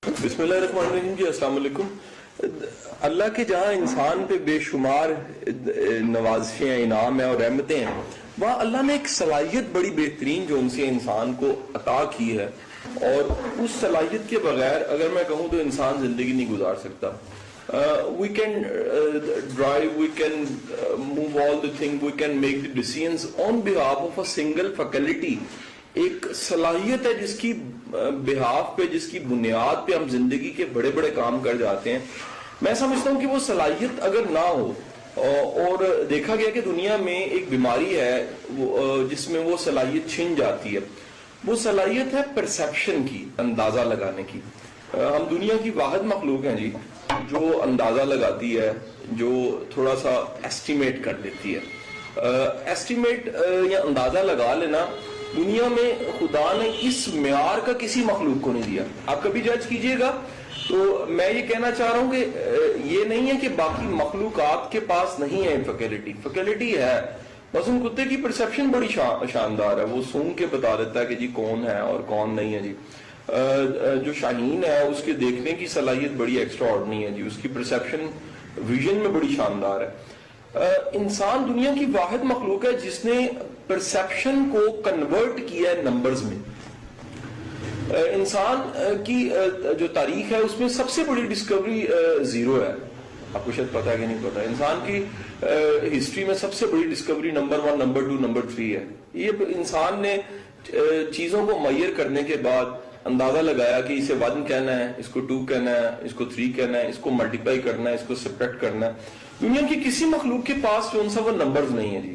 بسم اللہ الرحمن الرحیم جی، السلام علیکم۔ اللہ کے جہاں انسان پہ بے شمار نوازشیں ہیں، انعام ہیں اور رحمتیں ہیں، وہاں اللہ نے ایک صلاحیت بڑی بہترین جو ان سے انسان کو عطا کی ہے، اور اس صلاحیت کے بغیر اگر میں کہوں تو انسان زندگی نہیں گزار سکتا۔ We can drive, we can move all the things, we can make the decisions on behalf of a single faculty۔ ایک صلاحیت ہے جس کی بہاف پہ، جس کی بنیاد پہ ہم زندگی کے بڑے بڑے کام کر جاتے ہیں۔ میں سمجھتا ہوں کہ وہ صلاحیت اگر نہ ہو، اور دیکھا گیا کہ دنیا میں ایک بیماری ہے جس میں وہ صلاحیت چھن جاتی ہے، وہ صلاحیت ہے پرسیپشن کی، اندازہ لگانے کی۔ ہم دنیا کی واحد مخلوق ہیں جی جو اندازہ لگاتی ہے، جو تھوڑا سا ایسٹیمیٹ کر دیتی ہے۔ ایسٹیمیٹ یا اندازہ لگا لینا دنیا میں خدا نے اس معیار کا کسی مخلوق کو نہیں دیا۔ آپ کبھی جج کیجئے گا تو میں یہ کہنا چاہ رہا ہوں کہ یہ نہیں ہے کہ باقی مخلوقات کے پاس نہیں ہے فیکلٹی ہے۔ مثلا کتے کی پرسیپشن بڑی شاندار ہے، وہ سونگ کے بتا دیتا ہے کہ جی کون ہے اور کون نہیں ہے جی۔ جو شاہین ہے اس کے دیکھنے کی صلاحیت بڑی ایکسٹرا آرڈنری ہے جی، اس کی پرسیپشن ویژن میں بڑی شاندار ہے۔ انسان دنیا کی واحد مخلوق ہے جس نے پرسیپشن کو کنورٹ کیا ہے نمبرز میں۔ انسان کی جو تاریخ ہے اس میں سب سے بڑی ڈسکوری زیرو ہے۔ آپ کو شاید پتا ہے کہ نہیں پتا، انسان کی ہسٹری میں سب سے بڑی ڈسکوری نمبر 1، نمبر 2، نمبر 3 ہے۔ یہ انسان نے چیزوں کو میئر کرنے کے بعد اندازہ لگایا کہ اسے 1 کہنا ہے، اس کو 2 کہنا ہے، اس کو 3 کہنا ہے، اس کو ملٹیپلائی کرنا ہے، اس کو سبٹریکٹ کرنا ہے۔ دنیا کی کسی مخلوق کے پاس جو ان سا وہ نمبرز نہیں ہے جی۔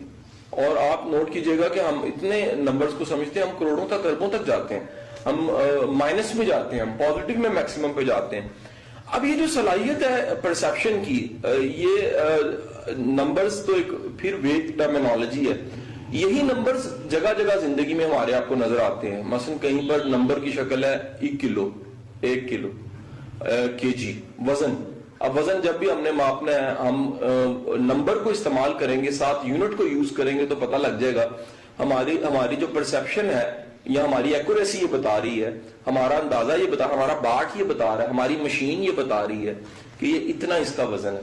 اور آپ نوٹ کیجئے گا کہ ہم اتنے نمبرز کو سمجھتے ہیں، ہم کروڑوں تک، اربوں تک جاتے ہیں، ہم مائنس میں جاتے ہیں، ہم پازیٹیو میں میکسیمم پہ جاتے ہیں۔ اب یہ جو صلاحیت ہے پرسیپشن کی، یہ نمبرز تو ایک پھر ویگ ٹرمینالوجی ہے۔ یہی نمبرز جگہ جگہ زندگی میں ہمارے آپ کو نظر آتے ہیں۔ مثلا کہیں پر نمبر کی شکل ہے 1 کلو، 1 کلو، کے جی، وزن۔ اب وزن جب بھی ہم نے ماپنا ہے، ہم نمبر کو استعمال کریں گے، ساتھ یونٹ کو یوز کریں گے تو پتہ لگ جائے گا ہماری جو پرسیپشن ہے یا ہماری ایکوریسی یہ بتا رہی ہے، ہمارا اندازہ یہ بتا، ہمارا باٹ یہ بتا رہا ہے، ہماری مشین یہ بتا رہی ہے کہ یہ اتنا اس کا وزن ہے۔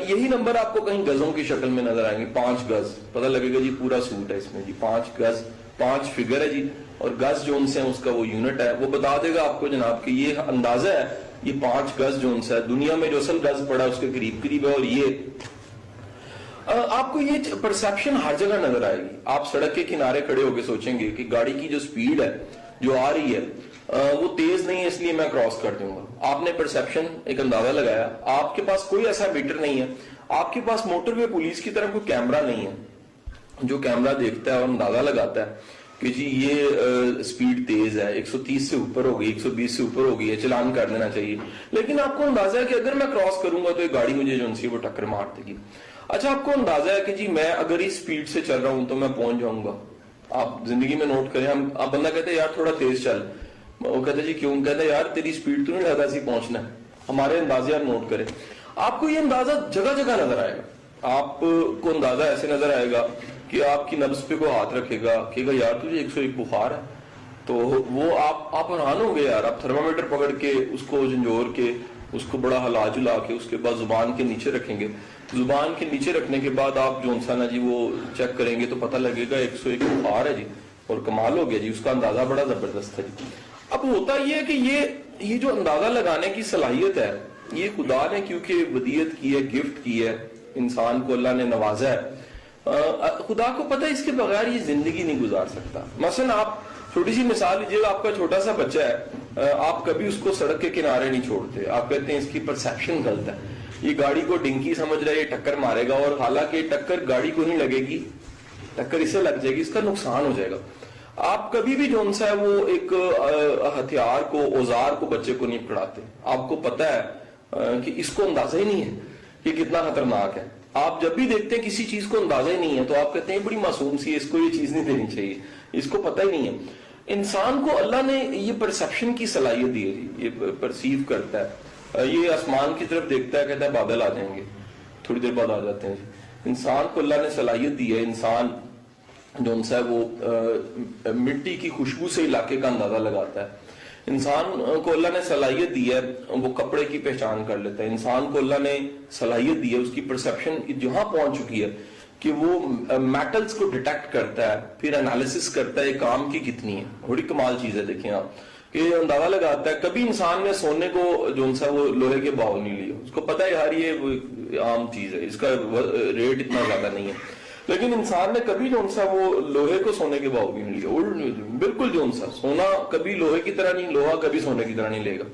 یہی نمبر آپ کو کہیں گزوں کی شکل میں نظر آئیں گے، 5 گز، پتہ لگے گا جی پورا سوٹ ہے اس میں جی، 5 گز، 5 فگر ہے جی، اور گز جو ان سے اس کا وہ یونٹ ہے، وہ بتا دے گا آپ کو جناب کہ یہ اندازہ ہے، یہ 5 گز جو ان سے ہے، دنیا میں جو اصل گز پڑا اس کے قریب قریب ہے۔ اور یہ آپ کو یہ پرسیپشن ہر جگہ نظر آئے گی۔ آپ سڑک کے کنارے کھڑے ہو کے سوچیں گے کہ گاڑی کی جو سپیڈ ہے جو آ رہی ہے وہ تیز نہیں ہے اس لیے میں کراس کر دوں گا۔ آپ نے پرسیپشن ایک اندازہ لگایا، آپ کے پاس کوئی ایسا میٹر نہیں ہے، آپ کے پاس موٹر وے پولیس کی طرف کوئی کیمرہ نہیں ہے جو کیمرہ دیکھتا ہے اور اندازہ لگاتا ہے کہ جی یہ سپیڈ تیز ہے، 130 سے اوپر ہو گئی، 120 سے اوپر ہو گئی ہے، چلان کر دینا چاہیے۔ لیکن آپ کو اندازہ ہے کہ اگر میں کراس کروں گا تو یہ گاڑی مجھے جو سی وہ ٹکر مار دے گی۔ اچھا، آپ کو اندازہ ہے کہ جی میں اگر اس سپیڈ سے چل رہا ہوں تو میں پہنچ جاؤں گا۔ آپ زندگی میں نوٹ کریں، آپ بندہ کہتے ہیں یار تھوڑا تیز چل، وہ کہتے ہیں جی کیوں؟ کہتے ہیں یار تیری سپیڈ تو نہیں لگتا سی پہنچنا ہے۔ ہمارے اندازے آپ نوٹ کریں، آپ کو یہ اندازہ جگہ جگہ نظر آئے گا۔ آپ کو اندازہ ایسے نظر آئے گا کہ آپ کی نبض پہ کوئی ہاتھ رکھے گا، کہے گا یار تجھے 101 بخار ہے، تو وہ آپ حیران ہوں گے یار۔ آپ تھرمامیٹر پکڑ کے اس کو جھنجھوڑ کے اس کو بڑا ہلا جلا کے اس کے بعد زبان کے نیچے رکھیں گے۔ زبان کے نیچے رکھنے کے بعد آپ جو انسان ہے جی وہ چیک کریں گے تو پتہ لگے گا 101 بخار ہے جی، اور کمال ہو گیا جی، اس کا اندازہ بڑا زبردست ہے جی۔ اب ہوتا یہ ہے کہ یہ جو اندازہ لگانے کی صلاحیت ہے یہ خدا نے کیونکہ ودیعت کی ہے، گفٹ کی ہے، انسان کو اللہ نے نوازا ہے۔ خدا کو پتہ ہے اس کے بغیر یہ زندگی نہیں گزار سکتا۔ مثلا آپ چھوٹی سی مثال لیجیے گا، آپ کا چھوٹا سا بچہ ہے، آپ کبھی اس کو سڑک کے کنارے نہیں چھوڑتے، آپ کہتے ہیں اس کی پرسیپشن غلط ہے، یہ گاڑی کو ڈنکی سمجھ رہا ہے، یہ ٹکر مارے گا، اور حالانکہ ٹکر گاڑی کو نہیں لگے گی، ٹکر اسے لگ جائے گی، اس کا نقصان ہو جائے گا۔ آپ کبھی بھی جون سا ہے وہ ایک ہتھیار کو، اوزار کو بچے کو نہیں پکڑاتے، آپ کو پتہ ہے کہ اس کو اندازہ ہی نہیں ہے کہ کتنا خطرناک ہے۔ آپ جب بھی دیکھتے ہیں کسی چیز کو اندازہ ہی نہیں ہے تو آپ کہتے ہیں بڑی معصوم سی ہے، اس کو یہ چیز نہیں دینی چاہیے، اس کو پتہ ہی نہیں ہے۔ انسان کو اللہ نے یہ پرسیپشن کی صلاحیت دی ہے جی، یہ پرسیو کرتا ہے، یہ آسمان کی طرف دیکھتا ہے، کہتا ہے بادل آ جائیں گے، تھوڑی دیر بعد آ جاتے ہیں جی۔ انسان کو اللہ نے صلاحیت دی ہے، انسان جو ان سے وہ مٹی کی خوشبو سے علاقے کا اندازہ لگاتا ہے۔ انسان کو اللہ نے صلاحیت دی ہے وہ کپڑے کی پہچان کر لیتا ہے. انسان کو اللہ نے صلاحیت دی ہے, اس کی پرسیپشن جہاں پہنچ چکی ہے کہ وہ میٹلز کو ڈیٹیکٹ کرتا ہے, پھر انالیسس کرتا ہے کام کی کتنی ہے. بڑی کمال چیز ہے. دیکھیں آپ کہ اندازہ لگاتا ہے, کبھی انسان نے سونے کو جو سا وہ لوہے کے باؤ نہیں لیا, اس کو پتا ہے یار یہ عام چیز ہے, اس کا ریٹ اتنا زیادہ نہیں ہے, لیکن انسان نے کبھی جو سا وہ لوہے کو سونے کے باؤ بھی نہیں لیا. بالکل جو سا سونا کبھی لوہے کی طرح نہیں, لوہا کبھی سونے کی طرح نہیں لے گا.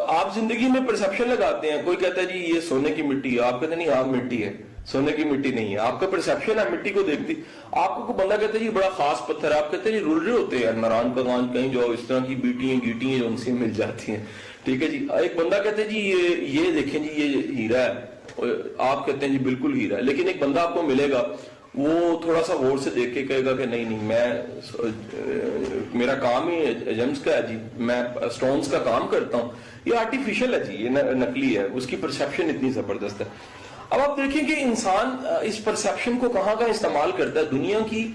آپ زندگی میں پرسیپشن لگاتے ہیں, کوئی کہتا ہے جی یہ سونے کی مٹی ہے, آپ کہتے ہیں نہیں آپ مٹی ہے, سونے کی مٹی نہیں ہے. آپ کا پرسیپشن ہے مٹی کو دیکھتی. آپ کو بندہ کہتا ہے جی بڑا خاص پتھر ہے, آپ کہتے ہیں جی رولرے ہوتے ہیں نران کگان کہیں جو اس طرح کی بیٹی ہیں گیٹی ہیں جو ان سے مل جاتی ہیں, ٹھیک ہے جی. ایک بندہ کہتے ہیں جی یہ دیکھیں جی یہ ہیرا ہے, آپ کہتے ہیں جی بالکل ہیرا ہے. لیکن ایک بندہ آپ کو ملے گا وہ تھوڑا سا غور سے دیکھ کے کہے گا کہ نہیں میرا کام ہی ایجمس کا ہے جی, میں سٹونز کا کام کرتا ہوں, یہ آرٹیفیشل ہے جی, یہ نقلی ہے. اس کی پرسیپشن اتنی زبردست ہے. اب آپ دیکھیں کہ انسان اس پرسیپشن کو کہاں کہاں استعمال کرتا ہے. دنیا کی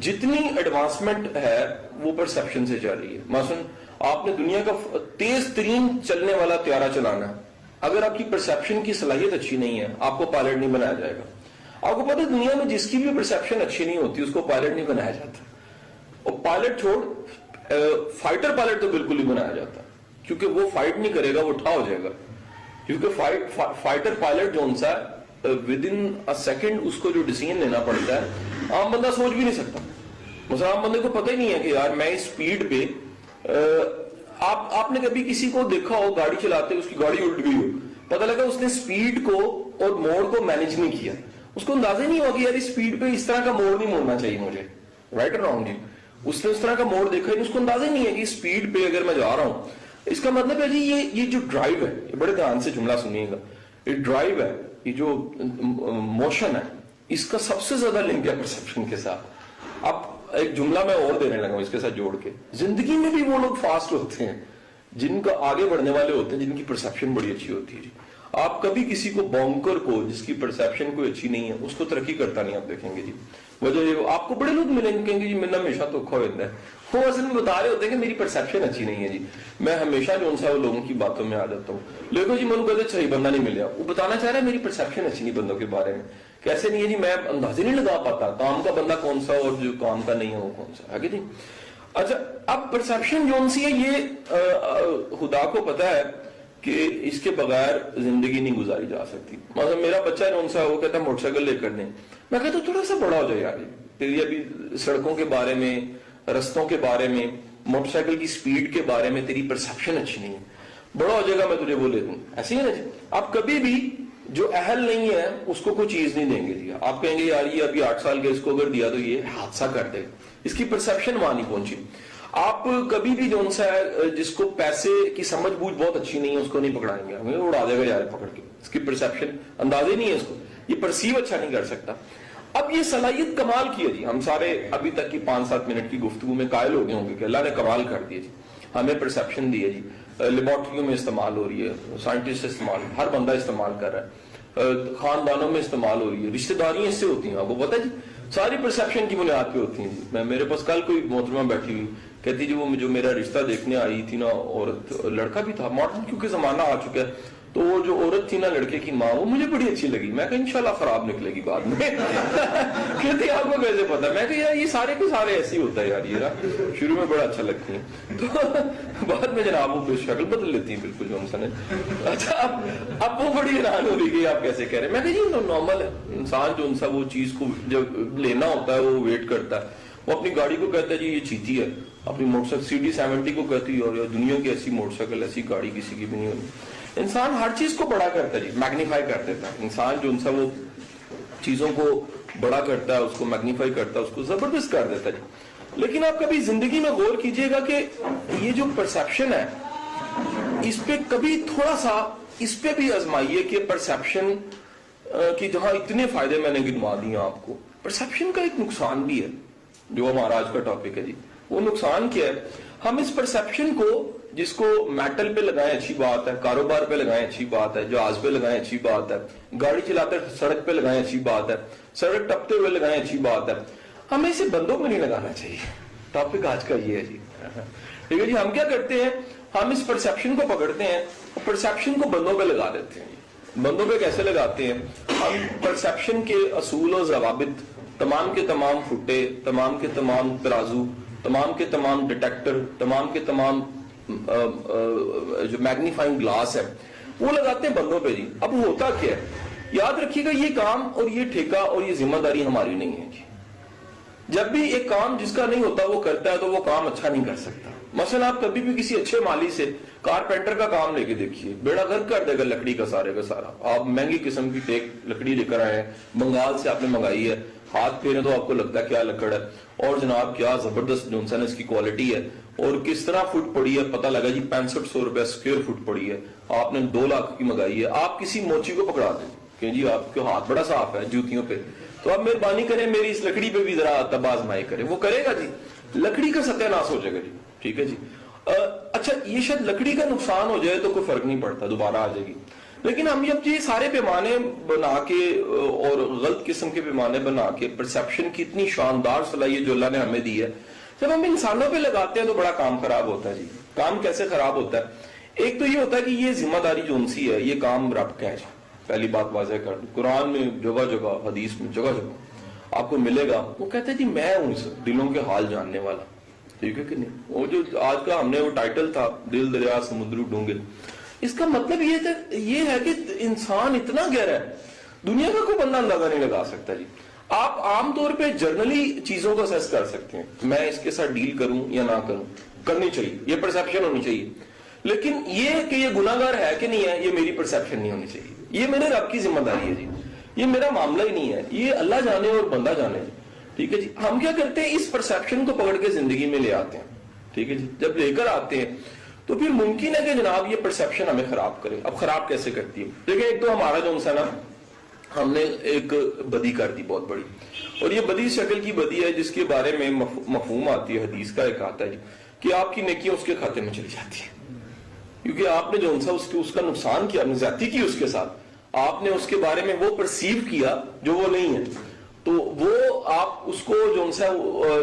جتنی ایڈوانسمنٹ ہے وہ پرسیپشن سے چل رہی ہے. مثلا آپ نے دنیا کا تیز ترین چلنے والا طیارہ چلانا ہے, اگر آپ کی پرسیپشن کی صلاحیت اچھی نہیں ہے آپ کو پائلٹ نہیں بنایا جائے گا. آپ کو پتہ ہے دنیا میں جس کی بھی پرسیپشن اچھی نہیں ہوتی اس کو پائلٹ نہیں بنایا جاتا, اور پائلٹ چھوڑ فائٹر پائلٹ تو بالکل نہیں بنایا جاتا, کیونکہ وہ فائٹ نہیں کرے گا, وہ ٹھا ہو جائے گا. کیونکہ فائٹر پائلٹ جو سا ود ان اے سیکنڈ اس کو جو ڈیسیژن لینا پڑتا ہے عام بندہ سوچ بھی نہیں سکتا. مثلا عام بندے کو پتہ ہی نہیں ہے کہ یار میں اس سپیڈ پہ آپ نے کبھی کسی کو دیکھا ہو گاڑی چلاتے اس کی گاڑی الٹ گئی ہو, پتہ لگا اس نے سپیڈ کو اور موڑ کو مینج نہیں کیا, اس کو اندازہ نہیں ہوا کہ یار اس سپیڈ پہ اس طرح کا موڑ نہیں موڑنا چاہیے مجھے, رائٹ اور رانگ جی. اس نے اس طرح کا موڑ دیکھا ہے, اس کو اندازہ ہی نہیں ہے کہ سپیڈ پہ اگر میں جا رہا ہوں, اس کا مطلب ہے جی یہ جو ڈرائیو ہے, یہ بڑے دھیان سے جملہ سنیے گا, یہ ڈرائیو ہے, یہ جو موشن ہے, اس کا سب سے زیادہ لنک ہے پرسیپشن کے ساتھ. اب ایک جملہ میں اور دینے لگا ہوں اس کے ساتھ جوڑ کے, زندگی میں بھی وہ لوگ فاسٹ ہوتے ہیں جن کا آگے بڑھنے والے ہوتے ہیں جن کی پرسیپشن بڑی اچھی ہوتی ہے جی. آپ کبھی کسی کو بونکر کو جس کی پرسیپشن کوئی اچھی نہیں ہے اس کو ترقی کرتا نہیں آپ دیکھیں گے جی. وجہ یہ آپ کو بڑے لوگ ملیں گے کہیں گے جی میرا ہمیشہ تو کھو ہوتا ہے, وہ اصل میں بتا رہے ہوتے ہیں کہ میری پرسیپشن اچھی نہیں ہے جی, میں ہمیشہ جو ان سا وہ لوگوں کی باتوں میں آ جاتا ہوں. لیکن جی میں انہوں کہتے صحیح بندہ نہیں ملیا, وہ بتانا چاہ رہا ہے میری پرسیپشن اچھی نہیں بندوں کے بارے میں. کیسے نہیں ہے جی, میں اندازے نہیں لگا پاتا کام کا بندہ کون سا اور جو کام کا نہیں ہے وہ کون سا ہے جی. اچھا اب پرسیپشن جو سی ہے یہ خدا کو پتا ہے کہ اس کے بغیر زندگی نہیں گزاری جا سکتی. مثلا میرا بچہ جو سا وہ کہتا ہے موٹر سائیکل لے کر دیں, میں کہتا ہوں تھوڑا سا بڑا ہو جائے یار, تیری ابھی سڑکوں کے بارے میں, رستوں کے بارے میں, موٹر سائیکل کی سپیڈ کے بارے میں تیری پرسیپشن اچھی نہیں ہے, بڑا ہو جائے گا میں تجھے وہ لے دوں. ایسے ہی نا جی, آپ کبھی بھی جو اہل نہیں ہے اس کو کوئی چیز نہیں دیں گے جی. آپ کہیں گے یار یہ ابھی 8 سال کے اس کو اگر دیا تو یہ حادثہ کر دے, اس کی پرسیپشن وہاں نہیں پہنچی. آپ کبھی بھی جو سا ہے جس کو پیسے کی سمجھ بوجھ بہت اچھی نہیں ہے اس کو نہیں پکڑائیں گے, ہمیں اڑا دے گا یار پکڑ کے, اس کی پرسیپشن اندازے نہیں ہے, اس کو یہ پرسیو اچھا نہیں کر سکتا. اب یہ صلاحیت کمال کی ہے جی, ہم سارے ابھی تک کی 5-7 منٹ کی گفتگو میں قائل ہو گئے ہوں گے کہ اللہ نے کمال کر دیا جی, ہمیں پرسیپشن دی ہے جی. لیبارٹریوں میں استعمال ہو رہی ہے, سائنٹسٹ استعمال, ہر بندہ استعمال کر رہا ہے, خاندانوں میں استعمال ہو رہی ہے, رشتہ داریاں اس سے ہوتی ہیں, آپ کو پتہ ہے جی, ساری پرسیپشن کی بنیاد پہ ہوتی ہیں جی. میں میرے پاس کل کوئی محترمہ بیٹھی ہوئی کہتی جی وہ جو میرا رشتہ دیکھنے آئی تھی نا عورت, لڑکا بھی تھا, ماڈرن کیونکہ زمانہ آ چکا ہے, تو وہ جو عورت تھی نا لڑکے کی ماں, وہ مجھے بڑی اچھی لگی. میں کہا انشاءاللہ خراب نکلے گی بعد میں. کہتی آپ کو کیسے پتا؟ میں کہا یار یہ سارے کے سارے ایسے ہی ہوتا ہے یار, یہ نا شروع میں بڑا اچھا لگتی ہیں تو بعد میں جناب وہ شکل بدل لیتی ہیں بالکل جو انسان ہے. اچھا اب وہ بڑی حیران ہو رہی کہ آپ کیسے کہہ رہے ہیں. میں کہا یہ نارمل ہے, انسان جو انسا وہ چیز کو جب لینا ہوتا ہے وہ ویٹ کرتا ہے. وہ اپنی گاڑی کو کہتا ہے جی یہ چیتی ہے, اپنی موٹر سائیکل CD70 کو کہتی ہے اور دنیا کی ایسی موٹر سائیکل ایسی گاڑی کسی کی بھی نہیں ہوتی. انسان ہر چیز کو بڑا کرتا ہے جی, میگنیفائی کر دیتا ہے. انسان جو ان سا وہ چیزوں کو بڑا کرتا ہے, اس کو میگنیفائی کرتا ہے, اس کو زبردست کر دیتا ہے جی. لیکن آپ کبھی زندگی میں غور کیجئے گا کہ یہ جو پرسیپشن ہے اس پہ کبھی تھوڑا سا اس پہ بھی آزمائیے کہ پرسیپشن کی جہاں اتنے فائدے میں نے گنوا دیے آپ کو, پرسیپشن کا ایک نقصان بھی ہے جو ہمارا آج کا ٹاپک ہے جی. وہ نقصان کیا ہے؟ ہم اس پرسیپشن کو جس کو میٹل پہ لگائیں اچھی بات ہے, کاروبار پہ لگائیں اچھی بات ہے, جہاز پہ لگائیں اچھی بات ہے, گاڑی چلاتے سڑک پہ لگائیں اچھی بات ہے, سڑک ٹپتے ہوئے لگائیں اچھی بات ہے, ہمیں اسے بندوں پہ نہیں لگانا چاہیے. ٹاپک آج کا یہ ہے جی. ٹھیک ہے جی. ہم کیا کرتے ہیں, ہم اس پرسیپشن کو پکڑتے ہیں اور پرسیپشن کو بندوں پہ لگا دیتے ہیں. بندوں پہ کیسے لگاتے ہیں؟ ہم پرسیپشن کے اصول و ضوابط, تمام کے تمام فٹے, تمام کے تمام ترازو, تمام کے تمام ڈیٹیکٹر, تمام کے تمام جو میگنیفائنگ گلاس ہے وہ لگاتے ہیں بندوں پہ جی. اب ہوتا کیا ہے, یاد رکھیے گا یہ کام اور یہ ٹھیکہ اور یہ ذمہ داری ہماری نہیں ہے جی. جب بھی ایک کام جس کا نہیں ہوتا وہ کرتا ہے تو وہ کام اچھا نہیں کر سکتا. مثلا آپ کبھی بھی کسی اچھے مالی سے کارپینٹر کا کام لے کے دیکھیے, بیڑا غرق کر دے گا لکڑی کا سارے کا سارا. آپ مہنگی قسم کی ٹیک لکڑی لے کر آئے ہیں, بنگال سے آپ نے منگائی ہے, ہاتھ پھیرے تو آپ کو لگتا ہے کیا لکڑ ہے, اور جناب کیا زبردست جو ہے اس کی کوالٹی ہے, اور کس طرح فٹ پڑی ہے پتہ لگا جی 6500 روپے اسکوائر فٹ پڑی ہے, آپ نے 2 لاکھ کی منگائی ہے. آپ کسی موچی کو پکڑا دیں کہ جی آپ کے ہاتھ بڑا صاف ہے جوتیوں پہ, تو آپ مہربانی کریں میری اس لکڑی پہ بھی ذرا تب آزمائی کریں. وہ کرے گا جی, لکڑی کا ستیہ ناش ہو جائے گا جی. ٹھیک ہے جی. اچھا یہ شاید لکڑی کا نقصان ہو جائے تو کوئی فرق نہیں پڑتا, دوبارہ آ جائے گی. لیکن ہم جب یہ سارے پیمانے بنا کے اور غلط قسم کے پیمانے بنا کے پرسیپشن کی اتنی شاندار صلاحیت جو اللہ نے ہمیں دی ہے, جب ہم انسانوں پہ لگاتے ہیں تو بڑا کام خراب ہوتا ہے جی. کام کیسے خراب ہوتا ہے؟ ایک تو یہ ہوتا ہے کہ یہ ذمہ داری جو ان سی ہے یہ کام رب کا ہے جی. پہلی بات واضح کر دوں, قرآن میں جگہ جگہ, حدیث میں جگہ جگہ آپ کو ملے گا, وہ کہتے ہیں جی میں ہوں دلوں کے حال جاننے والا. ٹھیک ہے کہ نہیں؟ وہ جو آج کا ہم نے وہ ٹائٹل تھا دل دریا سمندر ڈونگے, اس کا مطلب یہ ہے کہ انسان اتنا گہرا ہے دنیا کا کوئی بندہ اندازہ نہیں لگا سکتا جی. آپ عام طور پہ جرنلی چیزوں کو اسیس کر سکتے ہیں, میں اس کے ساتھ ڈیل کروں یا نہ کروں, کرنی چاہیے, یہ پرسیپشن ہونی چاہیے. لیکن یہ کہ یہ گناہ گار ہے کہ نہیں ہے, یہ میری پرسیپشن نہیں ہونی چاہیے. یہ میرے رب کی ذمہ داری ہے جی, یہ میرا معاملہ ہی نہیں ہے, یہ اللہ جانے اور بندہ جانے. ٹھیک ہے جی. ہم کیا کرتے ہیں, اس پرسیپشن کو پکڑ کے زندگی میں لے آتے ہیں. ٹھیک ہے جی. جب لے کر آتے ہیں تو پھر ممکن ہے کہ جناب یہ پرسیپشن ہمیں خراب کرے. اب خراب کیسے کرتی ہے؟ دیکھیں, ایک تو ہمارا جو انسان ہم نے ایک بدی کر دی بہت بڑی, اور یہ بدی شکل کی بدی ہے جس کے بارے میں مفہوم آتی ہے, حدیث کا ایک آتا ہے جی کہ آپ کی نیکیاں اس کے کھاتے میں چلی جاتی ہیں, کیونکہ آپ نے جو اس کا نقصان کیا, آپ نے زیادتی کی اس کے ساتھ, آپ نے اس کے بارے میں وہ پرسیو کیا جو وہ نہیں ہے, تو وہ آپ اس کو جو سا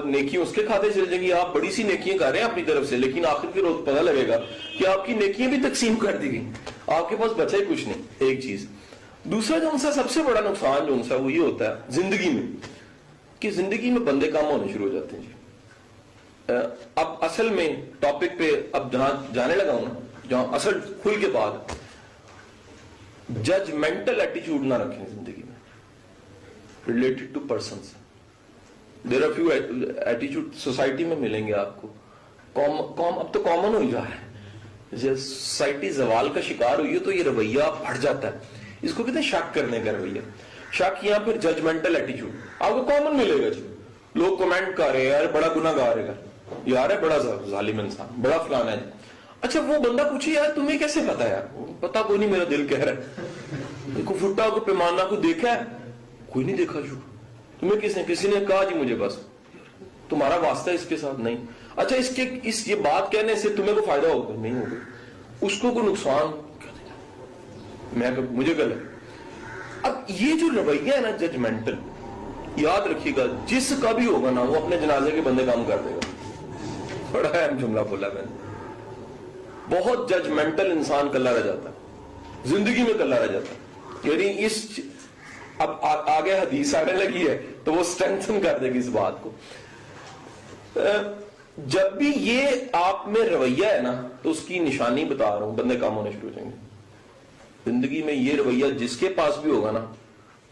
نیکی اس کے کھاتے چل جائیں گی. آپ بڑی سی نیکیاں کر رہے ہیں اپنی طرف سے, لیکن آخر کے روز پتہ لگے گا کہ آپ کی نیکیاں بھی تقسیم کر دی گئی, آپ کے پاس بچا ہی کچھ نہیں. ایک چیز. دوسرا جو سا سب سے بڑا نقصان جو سا وہ یہ ہوتا ہے زندگی میں, کہ زندگی میں بندے کام ہونے شروع ہو جاتے ہیں جی. اب اصل میں ٹاپک پہ اب جہاں جانے لگا ہوں نا, جہاں اصل کھل کے بعد, ججمنٹل ایٹیچیوڈ نہ رکھیں زندگی میں related to persons. There are few ایٹیچیوڈ سوسائٹی میں ملیں گے آپ کو, اب تو کامن ہو ہی رہا ہے. سوسائٹی زوال کا شکار ہوئی ہے تو یہ رویہ بڑھ جاتا ہے, اس کو کہتے ہیں شک کرنے کا رویہ. شک یا پھر ججمنٹل ایٹیچیوڈ آپ کو کامن ملے گا جی. لوگ کمنٹ کر رہے ہیں یار بڑا گناہ گار ہے, یار ہے بڑا ظالم انسان, بڑا فلانا ہے. اچھا وہ بندہ پوچھے یار تمہیں کیسے پتا یار؟ پتا کوئی نہیں, میرا دل کہہ رہا ہے. کو فٹا کو پیمانہ کو دیکھا ہے؟ کوئی نہیں دیکھا. جو تمہیں کسی نے کہا جی مجھے, بس تمہارا واسطہ اس کے ساتھ نہیں. اچھا یہ بات کہنے سے تمہیں کو فائدہ ہوگا؟ نہیں ہوگا. اس کو کوئی نقصان مجھے غلط. اب یہ جو رویہ ہے نا ججمنٹل, یاد رکھیے گا جس کا بھی ہوگا نا وہ اپنے جنازے کے بندے کام کر دے گا. بڑا اہم جملہ بولا میں نے. بہت ججمنٹل انسان کلا رہ جاتا ہے, زندگی میں کلا رہ جاتا ہے. یعنی اب آگے حدیث آنے لگی ہے تو وہ سٹرینتھن کر دے گی اس بات کو. جب بھی یہ آپ میں رویہ ہے نا تو اس کی نشانی بتا رہا ہوں, بندے کام ہونے شروع ہو جائیں گے. زندگی میں یہ رویہ جس کے پاس بھی ہوگا نا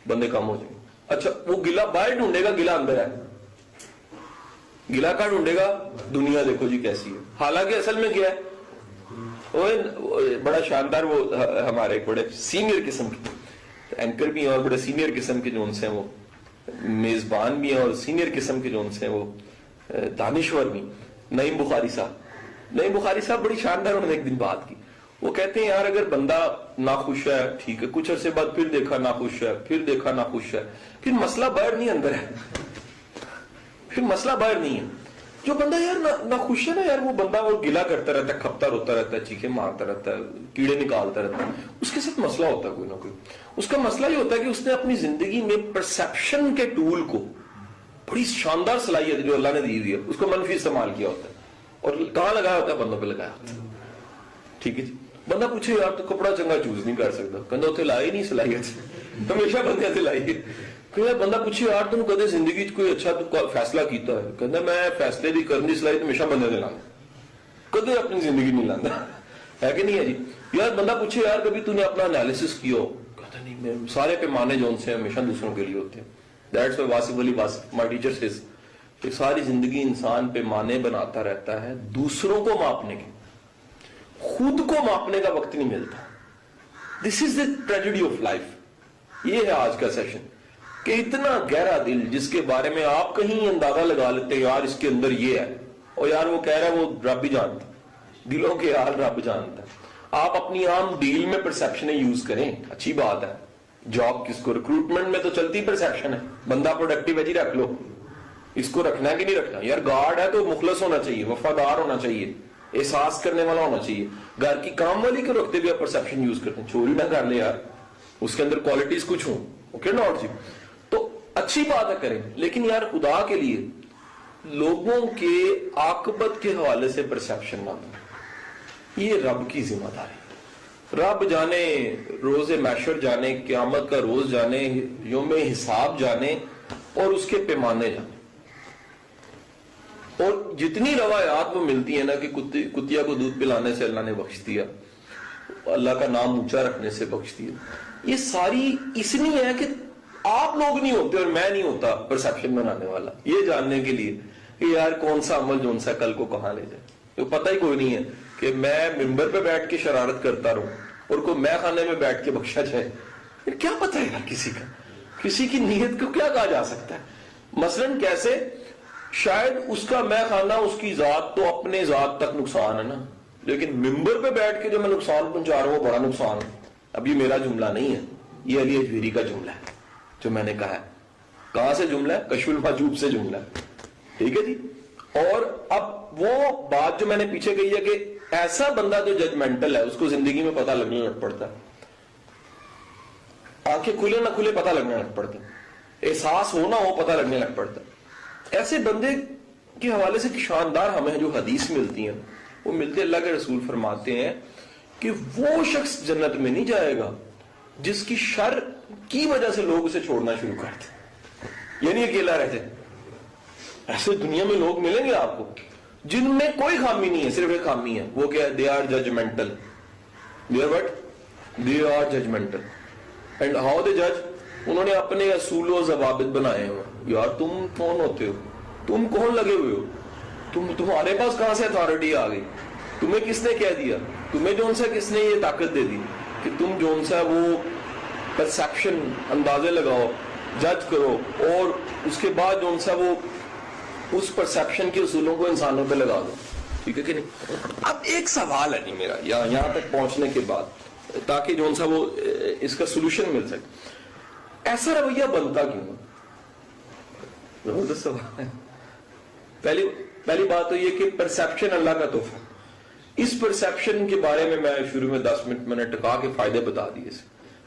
بندے کام ہو جائیں گے. اچھا وہ گلا باہر ڈھونڈے گا, گلا اندر ہے. گلا کا ڈھونڈے گا دنیا دیکھو جی کیسی ہے, حالانکہ اصل میں کیا ہے, بڑا شاندار. وہ ہمارے بڑے سینئر قسم کے اینکر بھی ہیں اور بڑے سینئر قسم کے جو ان سے وہ میزبان بھی ہیں اور سینئر قسم کے جو ان سے وہ دانشور بھی, نعیم بخاری صاحب بڑی شاندار انہوں نے ایک دن بات کی. وہ کہتے ہیں یار اگر بندہ ناخوش ہے ٹھیک ہے, کچھ عرصے بعد پھر دیکھا ناخوش ہے, پھر دیکھا ناخوش ہے, پھر مسئلہ باہر نہیں اندر ہے, پھر مسئلہ باہر نہیں ہے. جو بندہ یار ناخوش ہے نا یار, وہ بندہ وہ گلا کرتا رہتا ہے, کھپتا روتا رہتا ہے, چیخیں مارتا رہتا ہے, کیڑے نکالتا رہتا ہے, اس کے ساتھ مسئلہ ہوتا ہے کوئی نہ کوئی. اس کا مسئلہ یہ ہوتا ہے کہ اس نے اپنی زندگی میں پرسیپشن کے ٹول کو, بڑی شاندار صلاحیت جو اللہ نے دی ہوئی ہے, اس کو منفی استعمال کیا ہوتا ہے. اور کہاں لگایا ہوتا ہے؟ بندوں پہ لگایا ہوتا ہے. ٹھیک ہے جی. بندہ پوچھے یار تو کپڑا چنگا چوز نہیں کر سکتا, کہندا اتنے لائی نہیں صلاحیت, ہمیشہ بندے سے لائی. کہ بندہ پوچھے یار تم کدے زندگی کوئی اچھا تو فیصلہ کیتا ہے؟ کہندا میں فیصلے دی کرن دی صلاحیت ہمیشہ بندے دے لانا, کدے اپنی زندگی نہیں لاندا. ہے کہ نہیں ہے جی. یار بندہ پوچھے یار کبھی تو نے اپنا انالیسس کیا ہو؟ کہتا نہیں, میں سارے پیمانے جو ان سے ہمیشہ دوسروں کے لیے ہوتے ہیں. That's why Wasif Ali my teacher says کہ ساری زندگی انسان پیمانے بناتا رہتا ہے دوسروں کو ماپنے کے, خود کو ماپنے کا وقت نہیں ملتا. دس از دا ٹریجڈی آف لائف. یہ ہے آج کا سیشن کہ اتنا گہرا دل جس کے بارے میں آپ کہیں اندازہ لگا لیتے ہیں یار اس کے اندر یہ ہے, اور یار وہ کہہ رہا ہے وہ رب ہی جانتا, دلوں کے حال رب جانتا ہے. آپ اپنی عام ڈیل میں پرسیپشنیں یوز کریں, اچھی بات ہے. جاب کس کو, ریکروٹمنٹ میں تو چلتی پرسیپشن ہے, بندہ پروڈکٹیو ہے جی رکھ لو, اس کو رکھنا ہے کہ نہیں رکھنا. یار گارڈ ہے تو مخلص ہونا چاہیے, وفادار ہونا چاہیے, احساس کرنے والا ہونا چاہیے. گھر کی کام والی کو رکھتے بھی آپ پرسیپشن یوز کرتے ہیں, چوری نہ کر لے یار, اس کے اندر کوالٹیز کچھ ہوں. اوکے ناٹ جی, تو اچھی بات ہے کریں, لیکن یار خدا کے لیے لوگوں کے عاقبت کے حوالے سے پرسیپشن نہ دیں. یہ رب کی ذمہ داری. رب جانے, روز محشر جانے, قیامت کا روز جانے, یوم حساب جانے, اور اس کے پیمانے جانے. اور جتنی روایات وہ ملتی ہیں نا کہ کتیا کو دودھ پلانے سے اللہ نے بخش دیا, اللہ کا نام اونچا رکھنے سے بخش دیا, یہ ساری اس لیے ہے کہ آپ لوگ نہیں ہوتے اور میں نہیں ہوتا پرسیپشن بنانے والا, یہ جاننے کے لیے کہ یار کون سا عمل جو سا کل کو کہاں لے جائے. تو پتہ ہی کوئی نہیں ہے کہ میں ممبر پہ بیٹھ کے شرارت کرتا رہوں اور کوئی میں خانے میں بیٹھ کے بخشا جائے. کیا پتہ ہے یار کسی کا, کسی کی نیت کو کیا کہا جا سکتا ہے. مثلاً کیسے, شاید اس کا میں خانہ, اس کی ذات تو اپنے ذات تک نقصان ہے نا, لیکن ممبر پہ بیٹھ کے جو میں نقصان پہنچا رہا ہوں وہ بڑا نقصان ہے. اب یہ میرا جملہ نہیں ہے, یہ علی اجویری کا جملہ ہے جو میں نے کہا ہے. کہاں سے جملہ ہے؟ کشف المحجوب سے جملہ ہے. ٹھیک ہے جی. اور اب وہ بات جو میں نے پیچھے کہی ہے کہ ایسا بندہ جو ججمنٹل ہے اس کو زندگی میں پتہ لگنے لگ پڑتا ہے, آنکھیں کھلے نہ کھلے پتہ لگنے لگ پڑتا ہے, احساس ہو نہ ہو پتہ لگنے لگ پڑتا ہے. ایسے بندے کے حوالے سے شاندار ہمیں جو حدیث ملتی ہیں وہ ملتے, اللہ کے رسول فرماتے ہیں کہ وہ شخص جنت میں نہیں جائے گا جس کی شر کی وجہ سے لوگ اسے چھوڑنا شروع کر دیں, یعنی اکیلا رہ جائے. ایسے دنیا میں لوگ ملیں گے آپ کو جن میں کوئی خامی نہیں ہے, صرف ایک خامی ہے, وہ کیا ہے؟ They are judgmental. They are what? They are judgmental. And how they جج؟ انہوں نے اپنے اصول و ضوابط بنائے ہیں. یار تم کون ہوتے ہو, تم کون لگے ہوئے ہو, تمہارے پاس کہاں سے اتھارٹی آ گئی, تمہیں کس نے کہہ دیا, تمہیں جون سا کس نے یہ طاقت دے دی کہ تم جون سا وہ پرسیپشن اندازے لگاؤ, جج کرو, اور اس کے بعد جون سا وہ اس پرسیپشن کے اصولوں کو انسانوں پہ لگا دو. ٹھیک ہے کہ نہیں. اب ایک سوال ہے نہیں میرا یہاں تک پہنچنے کے بعد, تاکہ جون سا وہ اس کا سولوشن مل سکے. ایسا رویہ بنتا کیوں؟ زبردست سوال ہے. پہلی بات تو یہ کہ پرسیپشن اللہ کا تحفہ. اس پرسیپشن کے بارے میں شروع میں 10 منٹ میں نے ٹکا کے فائدے بتا دیے.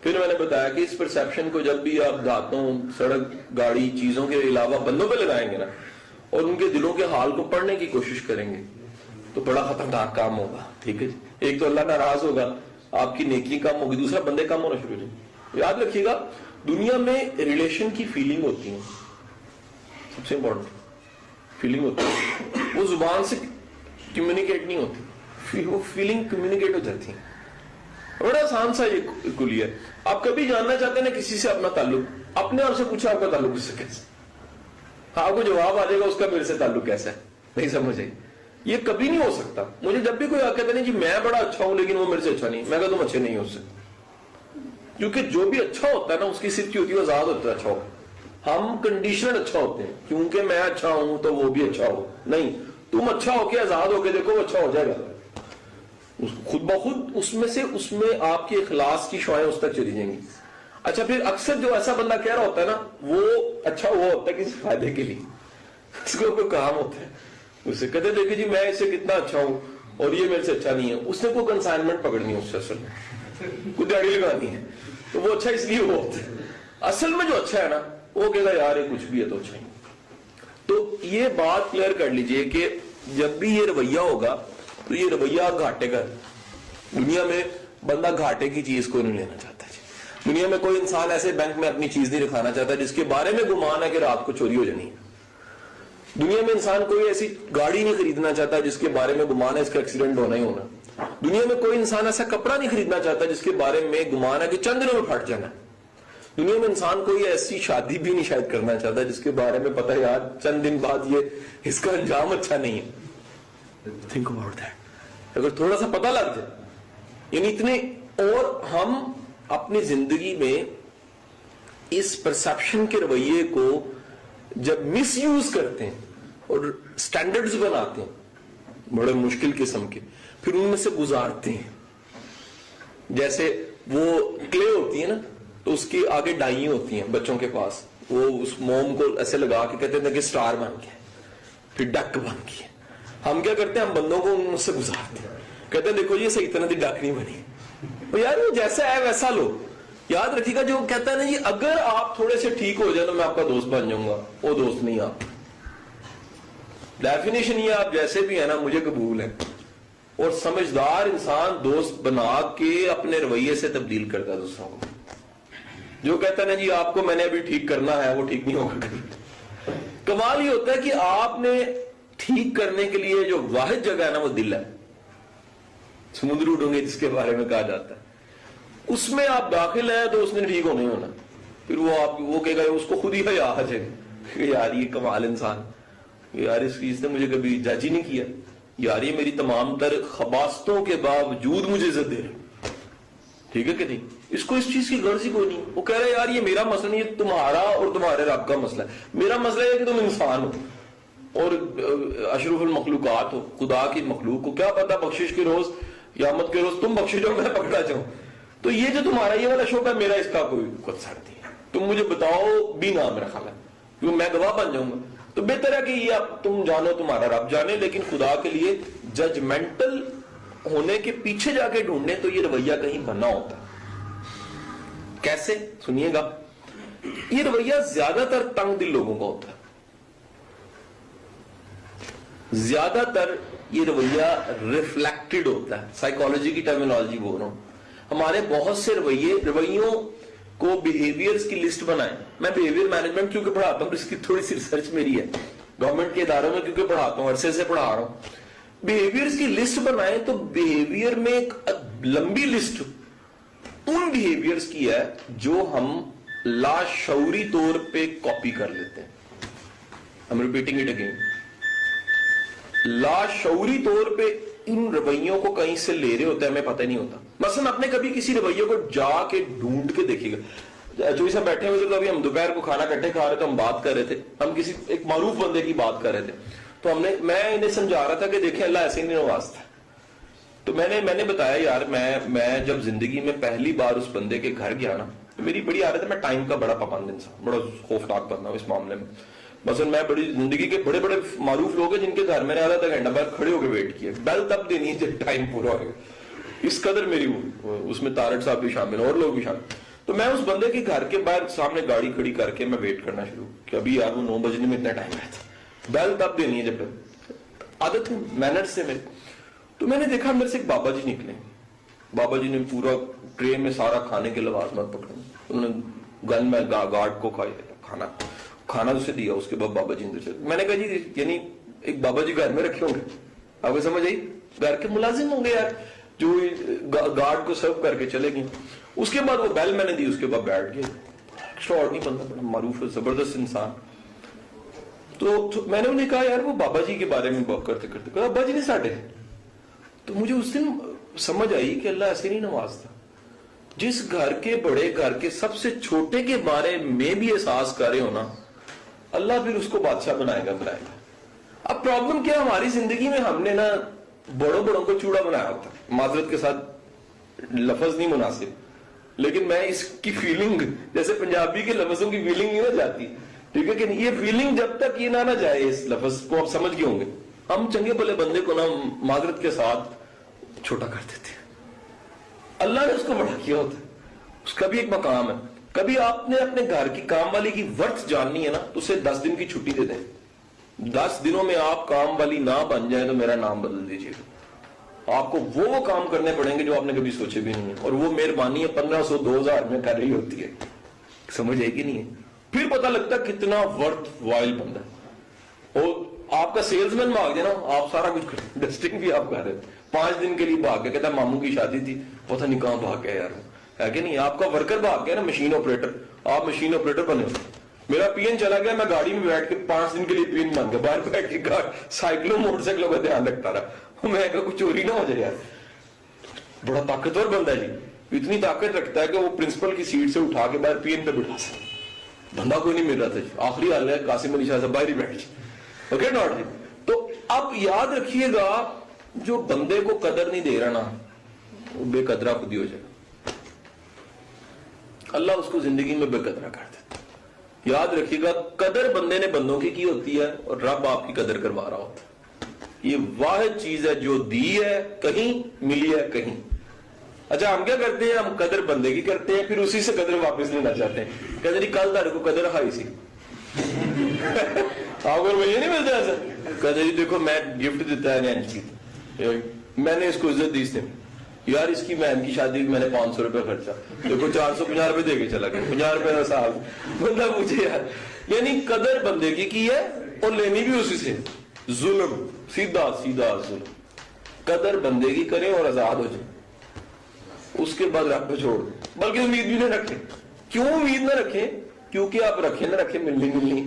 پھر میں نے بتایا کہ اس پرسیپشن کو جب بھی آپ دھاتوں, سڑک, گاڑی, چیزوں کے علاوہ بندوں پہ لگائیں گے نا, اور ان کے دلوں کے حال کو پڑھنے کی کوشش کریں گے, تو بڑا خطرناک کام ہوگا. ٹھیک ہے جی. ایک تو اللہ ناراض ہوگا, آپ کی نیکی کم ہوگی, دوسرا بندے کم ہونا شروع ہو جائیں. یاد رکھیے گا, دنیا میں ریلیشن کی فیلنگ ہوتی ہے, سب سے امپورٹنٹ فیلنگ ہوتی ہے. وہ زبان سے کمیونیکیٹ نہیں ہوتی, وہ فیلنگ کمیونیکیٹ ہو جاتی ہے. بڑا آسان سا یہ کلیہ ہے. آپ کبھی جاننا چاہتے ہیں نا کسی سے اپنا تعلق, اپنے آپ سے پوچھا آپ کا تعلق اس سے کیسے, آپ کو جواب آ جائے گا اس کا میرے سے تعلق کیسا ہے. نہیں سمجھے, یہ کبھی نہیں ہو سکتا. مجھے جب بھی کوئی آ کہتا نہیں جی میں بڑا اچھا ہوں لیکن وہ میرے سے اچھا نہیں, میں کہتا تم اچھے نہیں ہو سکتے. کیونکہ جو بھی اچھا ہوتا ہے نا اس کی صرف کی ہوتی ہے آزاد ہوتا ہے اچھا ہو. ہم کنڈیشنل اچھا ہوتے ہیں, کیونکہ میں اچھا ہوں تو وہ بھی اچھا ہو. نہیں, تم اچھا ہو کے آزاد ہو کے دیکھو وہ اچھا ہو جائے گا خود بخود. اس میں آپ کے اخلاص کی شعائیں اس تک چلی جائیں گی. اچھا پھر اکثر جو ایسا بندہ کہہ رہا ہوتا ہے نا وہ اچھا ہوا ہوتا ہے کسی فائدے کے لیے, اس کو کوئی کام ہوتا ہے, اس سے کہتے دیکھیں جی میں اس سے کتنا اچھا ہوں اور یہ میرے سے اچھا نہیں ہے. اس نے کوئی کنسائنمنٹ پکڑنی ہے اس سے, اصل میں کوئی دیہڑی لگانی ہے, تو وہ اچھا اس لیے ہوا ہوتا ہے. اصل میں جو اچھا ہے نا وہ کہے گا یار یہ کچھ بھی ہے تو اچھا ہی. تو یہ بات کلیئر کر لیجئے کہ جب بھی یہ رویہ ہوگا تو یہ رویہ گھاٹے کا ہے. دنیا میں بندہ گھاٹے کی چیز کو نہیں لینا چاہتا. دنیا میں کوئی انسان ایسے بینک میں اپنی چیز نہیں رکھانا چاہتا جس کے بارے میں گمان ہے کہ رات کو چوری ہو جانی ہے. دنیا میں انسان کوئی ایسی گاڑی نہیں خریدنا چاہتا جس کے بارے میں گمان ہے اس کا ایکسیڈنٹ ہونا ہی ہونا. دنیا میں کوئی انسان ایسا کپڑا نہیں خریدنا چاہتا جس کے بارے میں گمان ہے کہ چند دنوں میں پھٹ جانا ہے. دنیا میں انسان کوئی ایسی شادی بھی نہیں شاید کرنا چاہتا جس کے بارے میں پتہ ہے یار چند دن بعد یہ اس کا انجام اچھا نہیں ہے. Think about that. اگر تھوڑا سا پتہ لگ جائے یعنی اتنے. اور ہم اپنی زندگی میں اس پرسپشن کے رویے کو جب مس یوز کرتے ہیں اور سٹینڈرڈز بناتے ہیں بڑے مشکل قسم کے, پھر ان میں سے گزارتے ہیں. جیسے وہ کلے ہوتی ہے نا تو اس کی آگے ڈائیں ہوتی ہیں بچوں کے پاس, وہ اس موم کو ایسے لگا کے کہتے ہیں کہ سٹار بن گیا, پھر ڈک بن گیا. ہم کیا کرتے ہیں, ہم بندوں کو ان سے گزارتے ہیں, کہتے ہیں دیکھو یہ صحیح طرح کی ڈک نہیں بنی. یار وہ جیسا ہے ویسا لو. یاد رکھیے گا جو کہتا ہے نا جی اگر آپ تھوڑے سے ٹھیک ہو جائے تو میں آپ کا دوست بن جاؤں گا, وہ دوست نہیں. آپ ڈیفینیشن یہ آپ جیسے بھی ہیں نا مجھے قبول ہے. اور سمجھدار انسان دوست بنا کے اپنے رویے سے تبدیل کرتا ہے دوسروں کو. جو کہتا ہے نا جی آپ کو میں نے ابھی ٹھیک کرنا ہے وہ ٹھیک نہیں ہوگا کبھی. کمال یہ ہوتا ہے کہ آپ نے ٹھیک کرنے کے لیے جو واحد جگہ ہے نا وہ دل ہے. سمندر اٹھوں گے جس کے بارے میں کہا جاتا ہے, اس میں آپ داخل ہیں تو اس نے ٹھیک ہونا ہی ہونا. پھر وہ کہے گا اس کو خود ہی حیا آ جائے کہ یار یہ کمال انسان, یار اس چیز نے مجھے کبھی جج ہی نہیں کیا, یار یہ میری تمام تر خباستوں کے باوجود مجھے عزت دے رہے. ٹھیک ہے کہ نہیں, اس کو اس چیز کی غرض ہی کوئی نہیں. وہ کہہ رہا ہے یار یہ میرا مسئلہ نہیں, یہ تمہارا اور تمہارے رب کا مسئلہ ہے. میرا مسئلہ ہے کہ تم انسان ہو اور اشرف المخلوقات ہو, خدا کی مخلوق کو کیا پتا بخشش کے روز قیامت کے روز تم بخشش ہو میں پکڑا جاؤں. تو یہ جو تمہارا یہ والا شوق ہے میرا اس کا کوئی کنسرن نہیں ہے. تم مجھے بتاؤ بھی نہ میرا خیال ہے کیونکہ میں گواہ بن جاؤں گا. تو بہتر ہے کہ یہ تم جانو تمہارا رب جانے, لیکن خدا کے لیے ججمنٹل ہونے کے پیچھے جا کے ڈھونڈنے تو یہ رویہ کہیں بنا ہوتا ہے. کیسے سنیے گا, یہ رویہ زیادہ تر تنگ دل لوگوں کا ہوتا ہے. زیادہ تر یہ رویہ ریفلیکٹڈ ہوتا ہے. سائیکالوجی کی ٹرمینالوجی بول رہا ہوں. ہمارے بہت سے رویوں کو بیہیویئرز کی لسٹ بنائیں. میں بیہیویئر مینجمنٹ کیونکہ پڑھاتا ہوں, اس کی تھوڑی سی ریسرچ میری ہے. گورنمنٹ کے اداروں میں کیونکہ پڑھاتا ہوں, عرصے سے پڑھا رہا ہوں. بیہیویئرز کی لسٹ بنائیں تو بیہیویئر میں ایک لمبی لسٹ ان بیہیویئرز کی ہے جو ہم لاشعوری طور پہ کاپی کر لیتے ہیں. I'm repeating it again. لاشعوری طور پہ ان رویوں کو کہیں سے لے رہے ہوتے ہیں, ہمیں پتہ نہیں ہوتا. مثلا اپنے کبھی کسی رویے کو جا کے ڈھونڈ کے دیکھیے گا. جو اسے بیٹھے ہوئے تھے تو ابھی ہم دوپہر کو کھانا اکٹھے کھا رہے تھے, ہم بات کر رہے تھے, ہم کسی ایک معروف بندے کی بات کر رہے تھے. تو میں انہیں سمجھا رہا تھا کہ دیکھیں اللہ ایسے ہی نہیں نوازتا. تو میں نے بتایا یار میں جب زندگی میں پہلی بار اس بندے کے گھر گیا نا, میری بڑی عادت ہے, میں ٹائم کا بڑا پابند انسان, بڑا خوفناک بندہ ہوں اس معاملے میں. مثلا میں بڑی زندگی کے بڑے بڑے معروف لوگ ہیں جن کے گھر میں نے آدھا گھنٹہ بعد کھڑے ہو کے ویٹ کیا, بیل تب دینی ہے جب ٹائم پورا ہوگا. اس قدر میری اس میں تارٹ صاحب بھی شامل اور لوگ بھی شامل. تو میں اس بندے کے گھر کے باہر سامنے گاڑی کھڑی کر کے میں ویٹ کرنا شروع کہ ابھی یار وہ 9 بجنے میں اتنا ٹائم رہتا, بیل تب دینی ہے جب عادت مینر سے میرے. تو میں نے دیکھا اندر سے ایک بابا جی نکلے. بابا جی نے پورا ٹرے میں سارا کھانے کے لوازمات پکڑے, انہوں نے گن میں گارڈ کو کھانا اسے دیا. اس کے بعد بابا جی اندر سے, میں نے کہا جی یعنی ایک بابا جی گھر میں رکھے ہوں گے, آپ کو سمجھ آئی, گھر کے ملازم ہوں گے یار جو گارڈ کو سرو کر کے چلے گئے. اس کے بعد وہ بیل میں نے دی, اس کے بعد بیٹھ گئے. ایکسٹراڈنری بندہ, بڑا معروف زبردست انسان. تو میں نے انہیں کہا یار وہ بابا جی کے بارے میں بات کرتے کرتے کہا ابا جی نے ساڈے. تو مجھے اس دن سمجھ آئی کہ اللہ ایسے نہیں نوازتا. جس گھر کے بڑے گھر کے سب سے چھوٹے کے بارے میں بھی احساس کر رہے ہو نا, اللہ پھر اس کو بادشاہ بنائے گا. اب پرابلم کیا, ہماری زندگی میں ہم نے نا بڑوں کو چوڑا بنایا ہوتا. معذرت کے ساتھ لفظ نہیں مناسب, لیکن میں اس کی فیلنگ جیسے پنجابی کے لفظوں کی فیلنگ نہیں نہ جاتی, ٹھیک ہے کہ نہیں, یہ فیلنگ جب تک یہ نہ جائے اس لفظ کو, آپ سمجھ گئے ہوں گے. ہم چنگے بھلے بندے کو نا معذرت کے ساتھ چھوٹا کر دیتے ہیں. اللہ نے اس کو بڑا کیا ہوتا ہے, اس کا بھی ایک مقام ہے. کبھی آپ نے اپنے گھر کی کام والی کی ورتھ جاننی ہے نا تو اسے 10 دن کی چھٹی دے دیں. 10 دنوں میں آپ کام والی نہ بن جائیں تو میرا نام بدل دیجیے. آپ کو وہ کام کرنے پڑیں گے جو آپ نے کبھی سوچے بھی نہیں ہے, اور وہ مہربانی ہے 1500 2000 میں کر رہی ہوتی ہے. سمجھ آئے گی نہیں ہے. پھر پتہ لگتا ہے کتنا ورتھ وائل بندہ. اور آپ کا سیلز مین بھاگ جائے نا, آپ سارا کچھ کریں, ڈسٹنگ بھی آپ کر رہے 5 دن کے لیے بھاگ گیا, کہتا ماموں کی شادی تھی, پتہ نہیں کہاں بھاگ گیا یار, ہے کہ نہیں. آپ کا ورکر بھاگ گیا نا, مشین آپریٹر, آپ مشین آپریٹر بنے ہو. میرا پی این چلا گیا, میں گاڑی میں بیٹھ کے 5 دن کے لیے پی این بن گیا, باہر بیٹھ کے سائیکلوں موٹر سائیکلوں کا دھیان رکھتا رہا. میں کہا کچھ چوری نہ ہو جائے یار. بڑا طاقتور بندہ ہے جی, اتنی طاقت رکھتا ہے کہ وہ پرنسپل کی سیٹ سے اٹھا کے باہر پی این پہ بٹھا سکتا. بندہ کوئی نہیں مل رہا تھا جی. آخری حال ہے قاسم علی شاہ صاحب باہر ہی بیٹھ جائے. اوکے ناٹ جی. تو اب یاد رکھیے گا, جو بندے کو قدر نہیں دے رہا نا, وہ بے قدرہ خود ہی ہو جائے گا. اللہ اس کو زندگی میں بے قدرہ کر دیتا. یاد رکھیے گا, قدر بندے نے بندوں کی ہوتی ہے, اور رب آپ کی قدر کروا رہا ہوتا ہے. یہ واحد چیز ہے جو دی ہے کہیں, ملی ہے کہیں. اچھا ہم کیا کرتے ہیں, ہم قدر بندے کی کرتے ہیں, پھر اسی سے قدر واپس لینا چاہتے ہیں. کہتے ہیں کل تارے کو قدر ہائی سی, آپ کو مجھے نہیں ملتا ایسا. کہتے ہیں دیکھو میں گفٹ دیتا ہے رینج کی, میں نے اس کو عزت دی, اس نے یار اس کی بہن کی شادی میں نے 500 روپے خرچا, دیکھو 450 روپے دے کے چلا گیا, 50 روپے کا صاحب. بندہ پوچھے یار, یعنی قدر بندے کی ہے اور لینی بھی اسی سے. ظلم, سیدھا سیدھا ظلم. قدر بندے کی کریں اور آزاد ہو جائے, اس کے بعد رب پہ چھوڑ دیں. بلکہ امید بھی نہ رکھیں. کیوں امید نہ رکھیں؟ کیونکہ آپ رکھیں نہ رکھیں ملنی.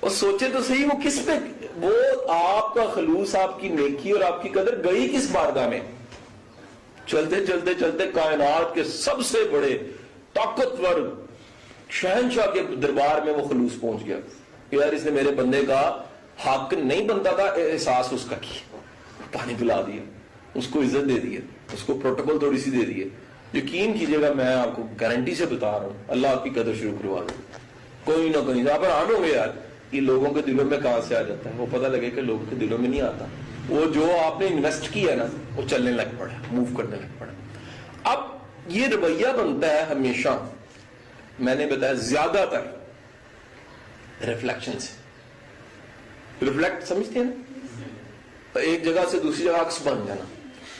اور سوچے تو صحیح, وہ کس پہ, وہ آپ کا خلوص, آپ کی نیکی اور آپ کی قدر گئی کس بارگاہ میں. چلتے چلتے چلتے کائنات کے سب سے بڑے طاقتور شہنشاہ کے دربار میں وہ خلوص پہنچ گیا. یار اس نے میرے بندے کا حق نہیں بنتا تھا, احساس اس کا کیا, پانی پلا دیا, اس کو عزت دے دی, اس کو پروٹوکول تھوڑی سی دے دی. یقین کیجئے گا, میں آپ کو گارنٹی سے بتا رہا ہوں, اللہ آپ کی قدر شروع کروا دوں. کوئی نہ کوئی آپ حیران ہوں گے یار, یہ لوگوں کے دلوں میں کہاں سے آ جاتا ہے. وہ پتہ لگے کہ لوگوں کے دلوں میں نہیں آتا. وہ جو آپ نے انویسٹ کیا نا, وہ چلنے لگ پڑا, موو کرنے لگ پڑا. اب یہ رویہ بنتا ہے ہمیشہ, میں نے بتایا زیادہ تر ریفلیکشن سے. ریفلیکٹ سمجھتے ہیں نا, ایک جگہ سے دوسری جگہ عکس بن جانا.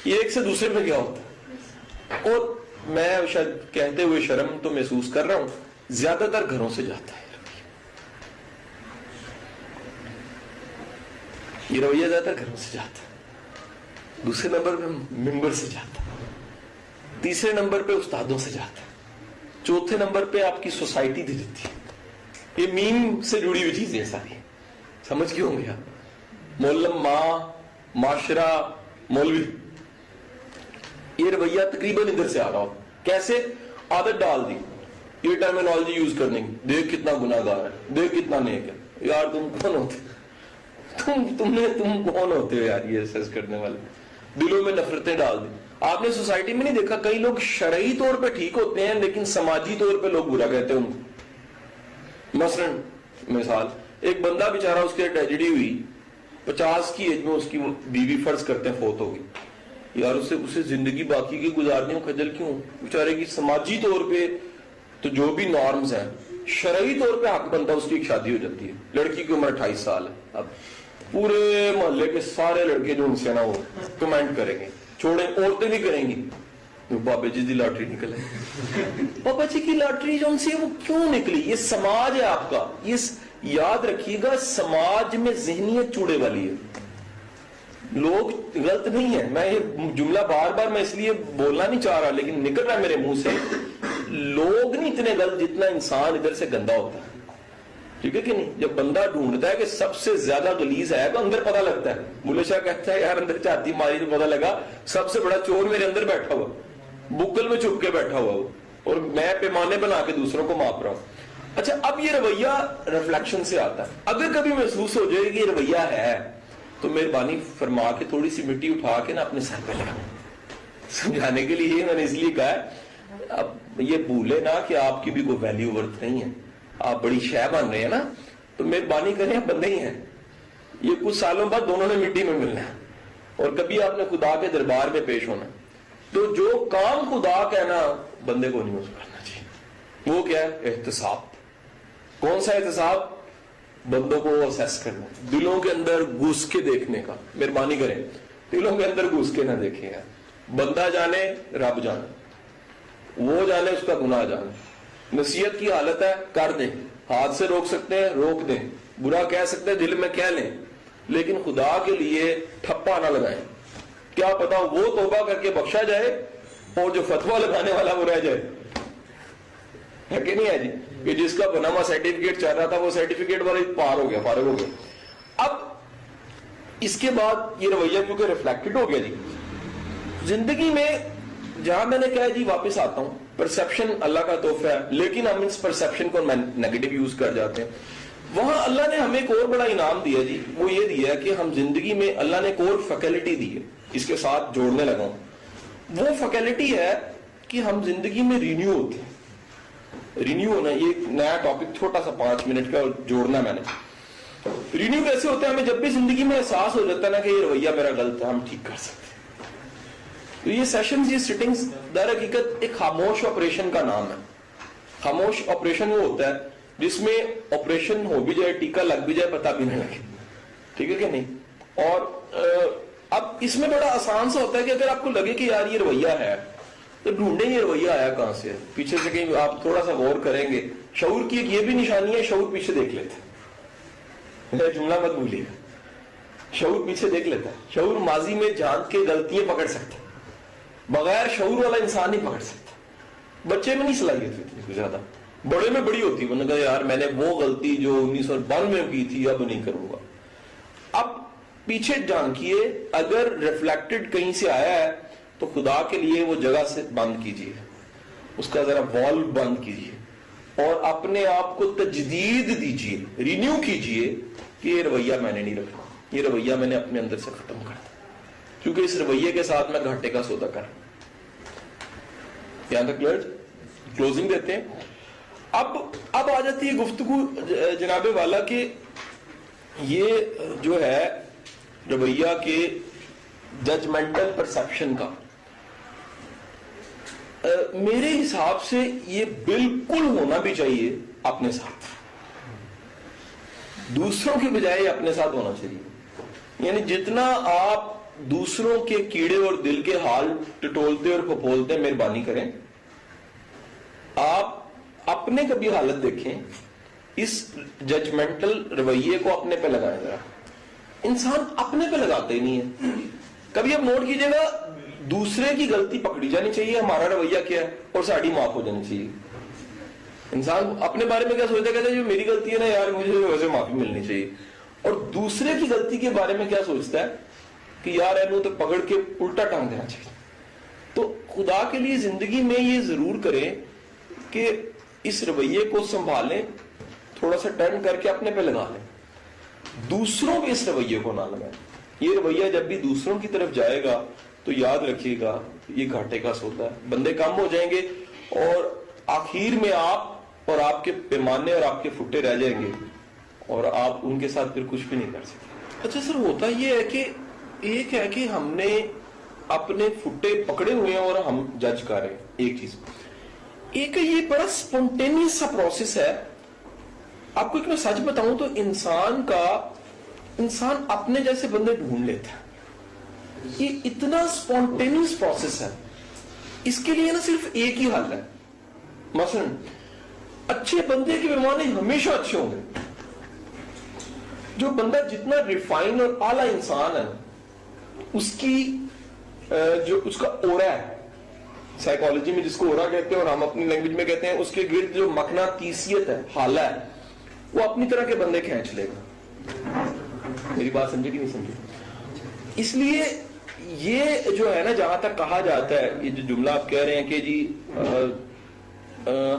یہ ایک سے دوسرے میں کیا ہوتا ہے, اور میں شاید کہتے ہوئے شرم تو محسوس کر رہا ہوں, زیادہ تر گھروں سے جاتا ہے یہ رویہ. زیادہ تر گھروں سے جاتا ہے, دوسرے نمبر پہ ممبر سے جاتا ہے, تیسرے نمبر پہ استادوں سے جاتا ہے, چوتھے نمبر پہ آپ کی سوسائٹی دے دیتی ہے. یہ مین سے جڑی ہوئی چیزیں ساری, سمجھ کیوں گیا. مولم, ماں, معاشرہ, مولوی, یہ رویہ تقریباً ادھر سے آ رہا ہو. کیسے عادت ڈال دی یہ ٹرمینالوجی یوز کرنے کی, دیکھ کتنا گناہ گار ہے, دیکھ کتنا نیک ہے. یار تم کون ہوتے, تم کون ہوتے ہو یار یہ اسیس کرنے والے. دلوں میں نفرتیں ڈال دی. آپ نے سوسائٹی میں نہیں دیکھا, کئی لوگ شرعی طور پہ ٹھیک ہوتے ہیں لیکن سماجی طور پہ لوگ برا کہتے ہیں ان کو. مثلاً مثال, ایک بندہ بیچارہ, اس کے ٹریجڈی ہوئی, 50 کی ایج میں اس کی بیوی فرض کرتے ہیں فوت ہو گئی. یار اسے زندگی باقی کی گزارنے میں خجل کیوں, بیچارے کی سماجی طور پہ تو جو بھی نارمز ہیں, شرعی طور پہ حق بنتا, اس کی ایک شادی ہو جاتی ہے. لڑکی کی عمر 28 سال ہے. اب پورے محلے کے سارے لڑکے جو ان سے نا وہ کمنٹ کریں گے, چھوڑیں, عورتیں بھی کریں گی, بابا جی کی لاٹری نکلے, بابا جی کی لاٹری جو ان سے وہ کیوں نکلی. یہ سماج ہے آپ کا. یہ یاد رکھیے گا, سماج میں ذہنیت چوڑے والی ہے. لوگ غلط نہیں ہیں, میں یہ جملہ بار بار میں اس لیے بولنا نہیں چاہ رہا لیکن نکل رہا ہے میرے منہ سے. لوگ نہیں اتنے غلط جتنا انسان ادھر سے گندا ہوتا ہے. ٹھیک ہے کہ نہیں. جب بندہ ڈھونڈتا ہے کہ سب سے زیادہ غلیظ ہے تو اندر پتہ لگتا ہے. بلے شاہ کہتا ہے یار اندر چاہتی ماری تو پتہ لگا سب سے بڑا چور میرے اندر بیٹھا ہوا, بکل میں چھپ کے بیٹھا ہوا وہ, اور میں پیمانے بنا کے دوسروں کو ماپ رہا ہوں. اچھا اب یہ رویہ ریفلیکشن سے آتا ہے. اگر کبھی محسوس ہو جائے کہ یہ رویہ ہے تو مہربانی فرما کے تھوڑی سی مٹی اٹھا کے نا اپنے سر پہ لگا. سمجھانے کے لیے میں نے اس لیے کہا ہے, اب یہ بھولے نا کہ آپ کی بھی کوئی ویلیو ورتھ نہیں ہے, آپ بڑی شے بن رہے ہیں نا, تو مہربانی کریں, آپ بندے ہی ہیں. یہ کچھ سالوں بعد دونوں نے مٹی میں ملنا ہے, اور کبھی آپ نے خدا کے دربار میں پیش ہونا. تو جو کام خدا کہنا بندے کو نہیں کرنا چاہیے. وہ کیا ہے؟ احتساب. کون سا احتساب؟ بندوں کو اسیس کرنا, دلوں کے اندر گھس کے دیکھنے کا. مہربانی کریں, دلوں کے اندر گھس کے نہ دیکھیں یار. بندہ جانے رب جانے, وہ جانے اس کا گناہ جانے. نصیحت کی حالت ہے کر دیں, ہاتھ سے روک سکتے ہیں روک دیں, برا کہہ سکتے ہیں دل میں کہہ لیں, لیکن خدا کے لیے ٹھپا نہ لگائیں. کیا پتا وہ توبہ کر کے بخشا جائے اور جو فتویٰ لگانے والا وہ رہ جائے. ہے کہ نہیں ہے جی, کہ جس کا بنا ہوا سرٹیفکیٹ چاہ رہا تھا وہ سرٹیفکیٹ والا پار ہو گیا, فارغ ہو گیا. اب اس کے بعد یہ رویہ کیونکہ ریفلیکٹڈ ہو گیا جی زندگی میں, جہاں میں نے کہا جی واپس آتا ہوں, پرسیپشن اللہ کا تحفہ ہے, لیکن ہم اس پرسیپشن کو نیگیٹو یوز کر جاتے ہیں. وہاں اللہ نے ہمیں ایک اور بڑا انعام دیا جی, وہ یہ دیا کہ ہم زندگی میں, اللہ نے ایک اور فیکلٹی دی ہے, اس کے ساتھ جوڑنے لگا ہوں. وہ فیکلٹی ہے کہ ہم زندگی میں رینیو ہوتے ہیں. رینیو ہونا, یہ ایک نیا ٹاپک چھوٹا سا 5 منٹ کا جوڑنا میں نے. رینیو کیسے ہوتا ہے, ہمیں جب بھی زندگی میں احساس ہو جاتا ہے نا کہ یہ رویہ میرا غلط ہے, ہم ٹھیک کر سکتے ہیں. تو یہ سیشنز, یہ سٹنگز در حقیقت ایک خاموش آپریشن کا نام ہے. خاموش آپریشن وہ ہوتا ہے جس میں آپریشن ہو بھی جائے, ٹیکا لگ بھی جائے, پتہ بھی نہ لگے. ٹھیک ہے کہ نہیں. اور اب اس میں بڑا آسان سا ہوتا ہے کہ اگر آپ کو لگے کہ یار یہ رویہ ہے تو ڈھونڈیں یہ رویہ آیا کہاں سے ہے. پیچھے سے کہیں آپ تھوڑا سا غور کریں گے, شعور کی ایک یہ بھی نشانی ہے, شعور پیچھے دیکھ لیتا ہے. جملہ مت بھولیے, شعور پیچھے دیکھ لیتا ہے. شعور ماضی میں جان کے غلطیاں پکڑ سکتا ہے, بغیر شعور والا انسان نہیں پکڑ سکتا. بچے میں نہیں صلاحیت ہوتی زیادہ, بڑے میں بڑی ہوتی. انہوں نے کہا یار میں نے وہ غلطی جو 1992 میں کی تھی اب نہیں کروں گا. اب پیچھے جھانکیے, اگر ریفلیکٹڈ کہیں سے آیا ہے تو خدا کے لیے وہ جگہ سے بند کیجیے, اس کا ذرا والو بند کیجیے اور اپنے آپ کو تجدید دیجیے, رینیو کیجیے کہ یہ رویہ میں نے نہیں رکھنا, یہ رویہ میں نے اپنے اندر سے ختم کر دیا, کیونکہ اس رویے کے ساتھ میں گھاٹے کا سودا کر. یہاں تک کلوزنگ دیتے ہیں. اب آ جاتی ہے گفتگو جناب والا کہ یہ جو ہے رویہ کے ججمنٹل پرسیپشن کا. میرے حساب سے یہ بالکل ہونا بھی چاہیے اپنے ساتھ, دوسروں کے بجائے اپنے ساتھ ہونا چاہیے. یعنی جتنا آپ دوسروں کے کیڑے اور دل کے حال ٹٹولتے اور پھپولتے, مہربانی کریں آپ اپنے کبھی حالت دیکھیں, اس ججمنٹل رویے کو اپنے پہ لگائیں. ذرا انسان اپنے پہ لگاتے ہی نہیں ہے. کبھی آپ نوٹ کیجئے گا, دوسرے کی غلطی پکڑی جانی چاہیے, ہمارا رویہ کیا ہے, اور ساڑی معاف ہو جانی چاہیے. انسان اپنے بارے میں کیا سوچتا ہے, کہتا ہے جو میری غلطی ہے نا یار مجھے ویسے معافی ملنی چاہیے. اور دوسرے کی غلطی کے بارے میں کیا سوچتا ہے کہ یار اینو تو پکڑ کے الٹا ٹانگ دینا چاہیے. تو خدا کے لیے زندگی میں یہ ضرور کریں کہ اس رویے کو سنبھالیں, تھوڑا سا ٹرن کر کے اپنے پہ لگا لیں, دوسروں کے اس رویے کو نہ لگائیں. یہ رویہ جب بھی دوسروں کی طرف جائے گا تو یاد رکھیے گا یہ گھاٹے کا سودا ہے. بندے کم ہو جائیں گے اور آخر میں آپ اور آپ کے پیمانے اور آپ کے فٹے رہ جائیں گے اور آپ ان کے ساتھ پھر کچھ بھی نہیں کر سکتے. اچھا سر, ہوتا یہ ہے کہ ایک ہے کہ ہم نے اپنے فٹے پکڑے ہوئے ہیں اور ہم جج کر رہے ہیں ایک چیز. ایک یہ بڑا سپونٹینیس سا پروسیس ہے. آپ کو ایک میں سچ بتاؤں تو انسان اپنے جیسے بندے ڈھونڈ لیتا ہے. یہ اتنا سپونٹینیس پروسیس ہے. اس کے لیے نا صرف ایک ہی حل ہے. مثلا اچھے بندے کے پیمانے ہمیشہ اچھے ہوں گے. جو بندہ جتنا ریفائن اور اعلیٰ انسان ہے اس کی جو اس کا اورا ہے, سائیکالوجی میں جس کو اورا کہتے ہیں اور ہم اپنی لینگویج میں کہتے ہیں, اس کے گرد جو مقناطیسیت ہے, حالہ ہے, وہ اپنی طرح کے بندے کھینچ لے گا. میری بات سمجھے کہ نہیں سمجھے؟ اس لیے یہ جو ہے نا, جہاں تک کہا جاتا ہے, یہ جو جملہ آپ کہہ رہے ہیں کہ جی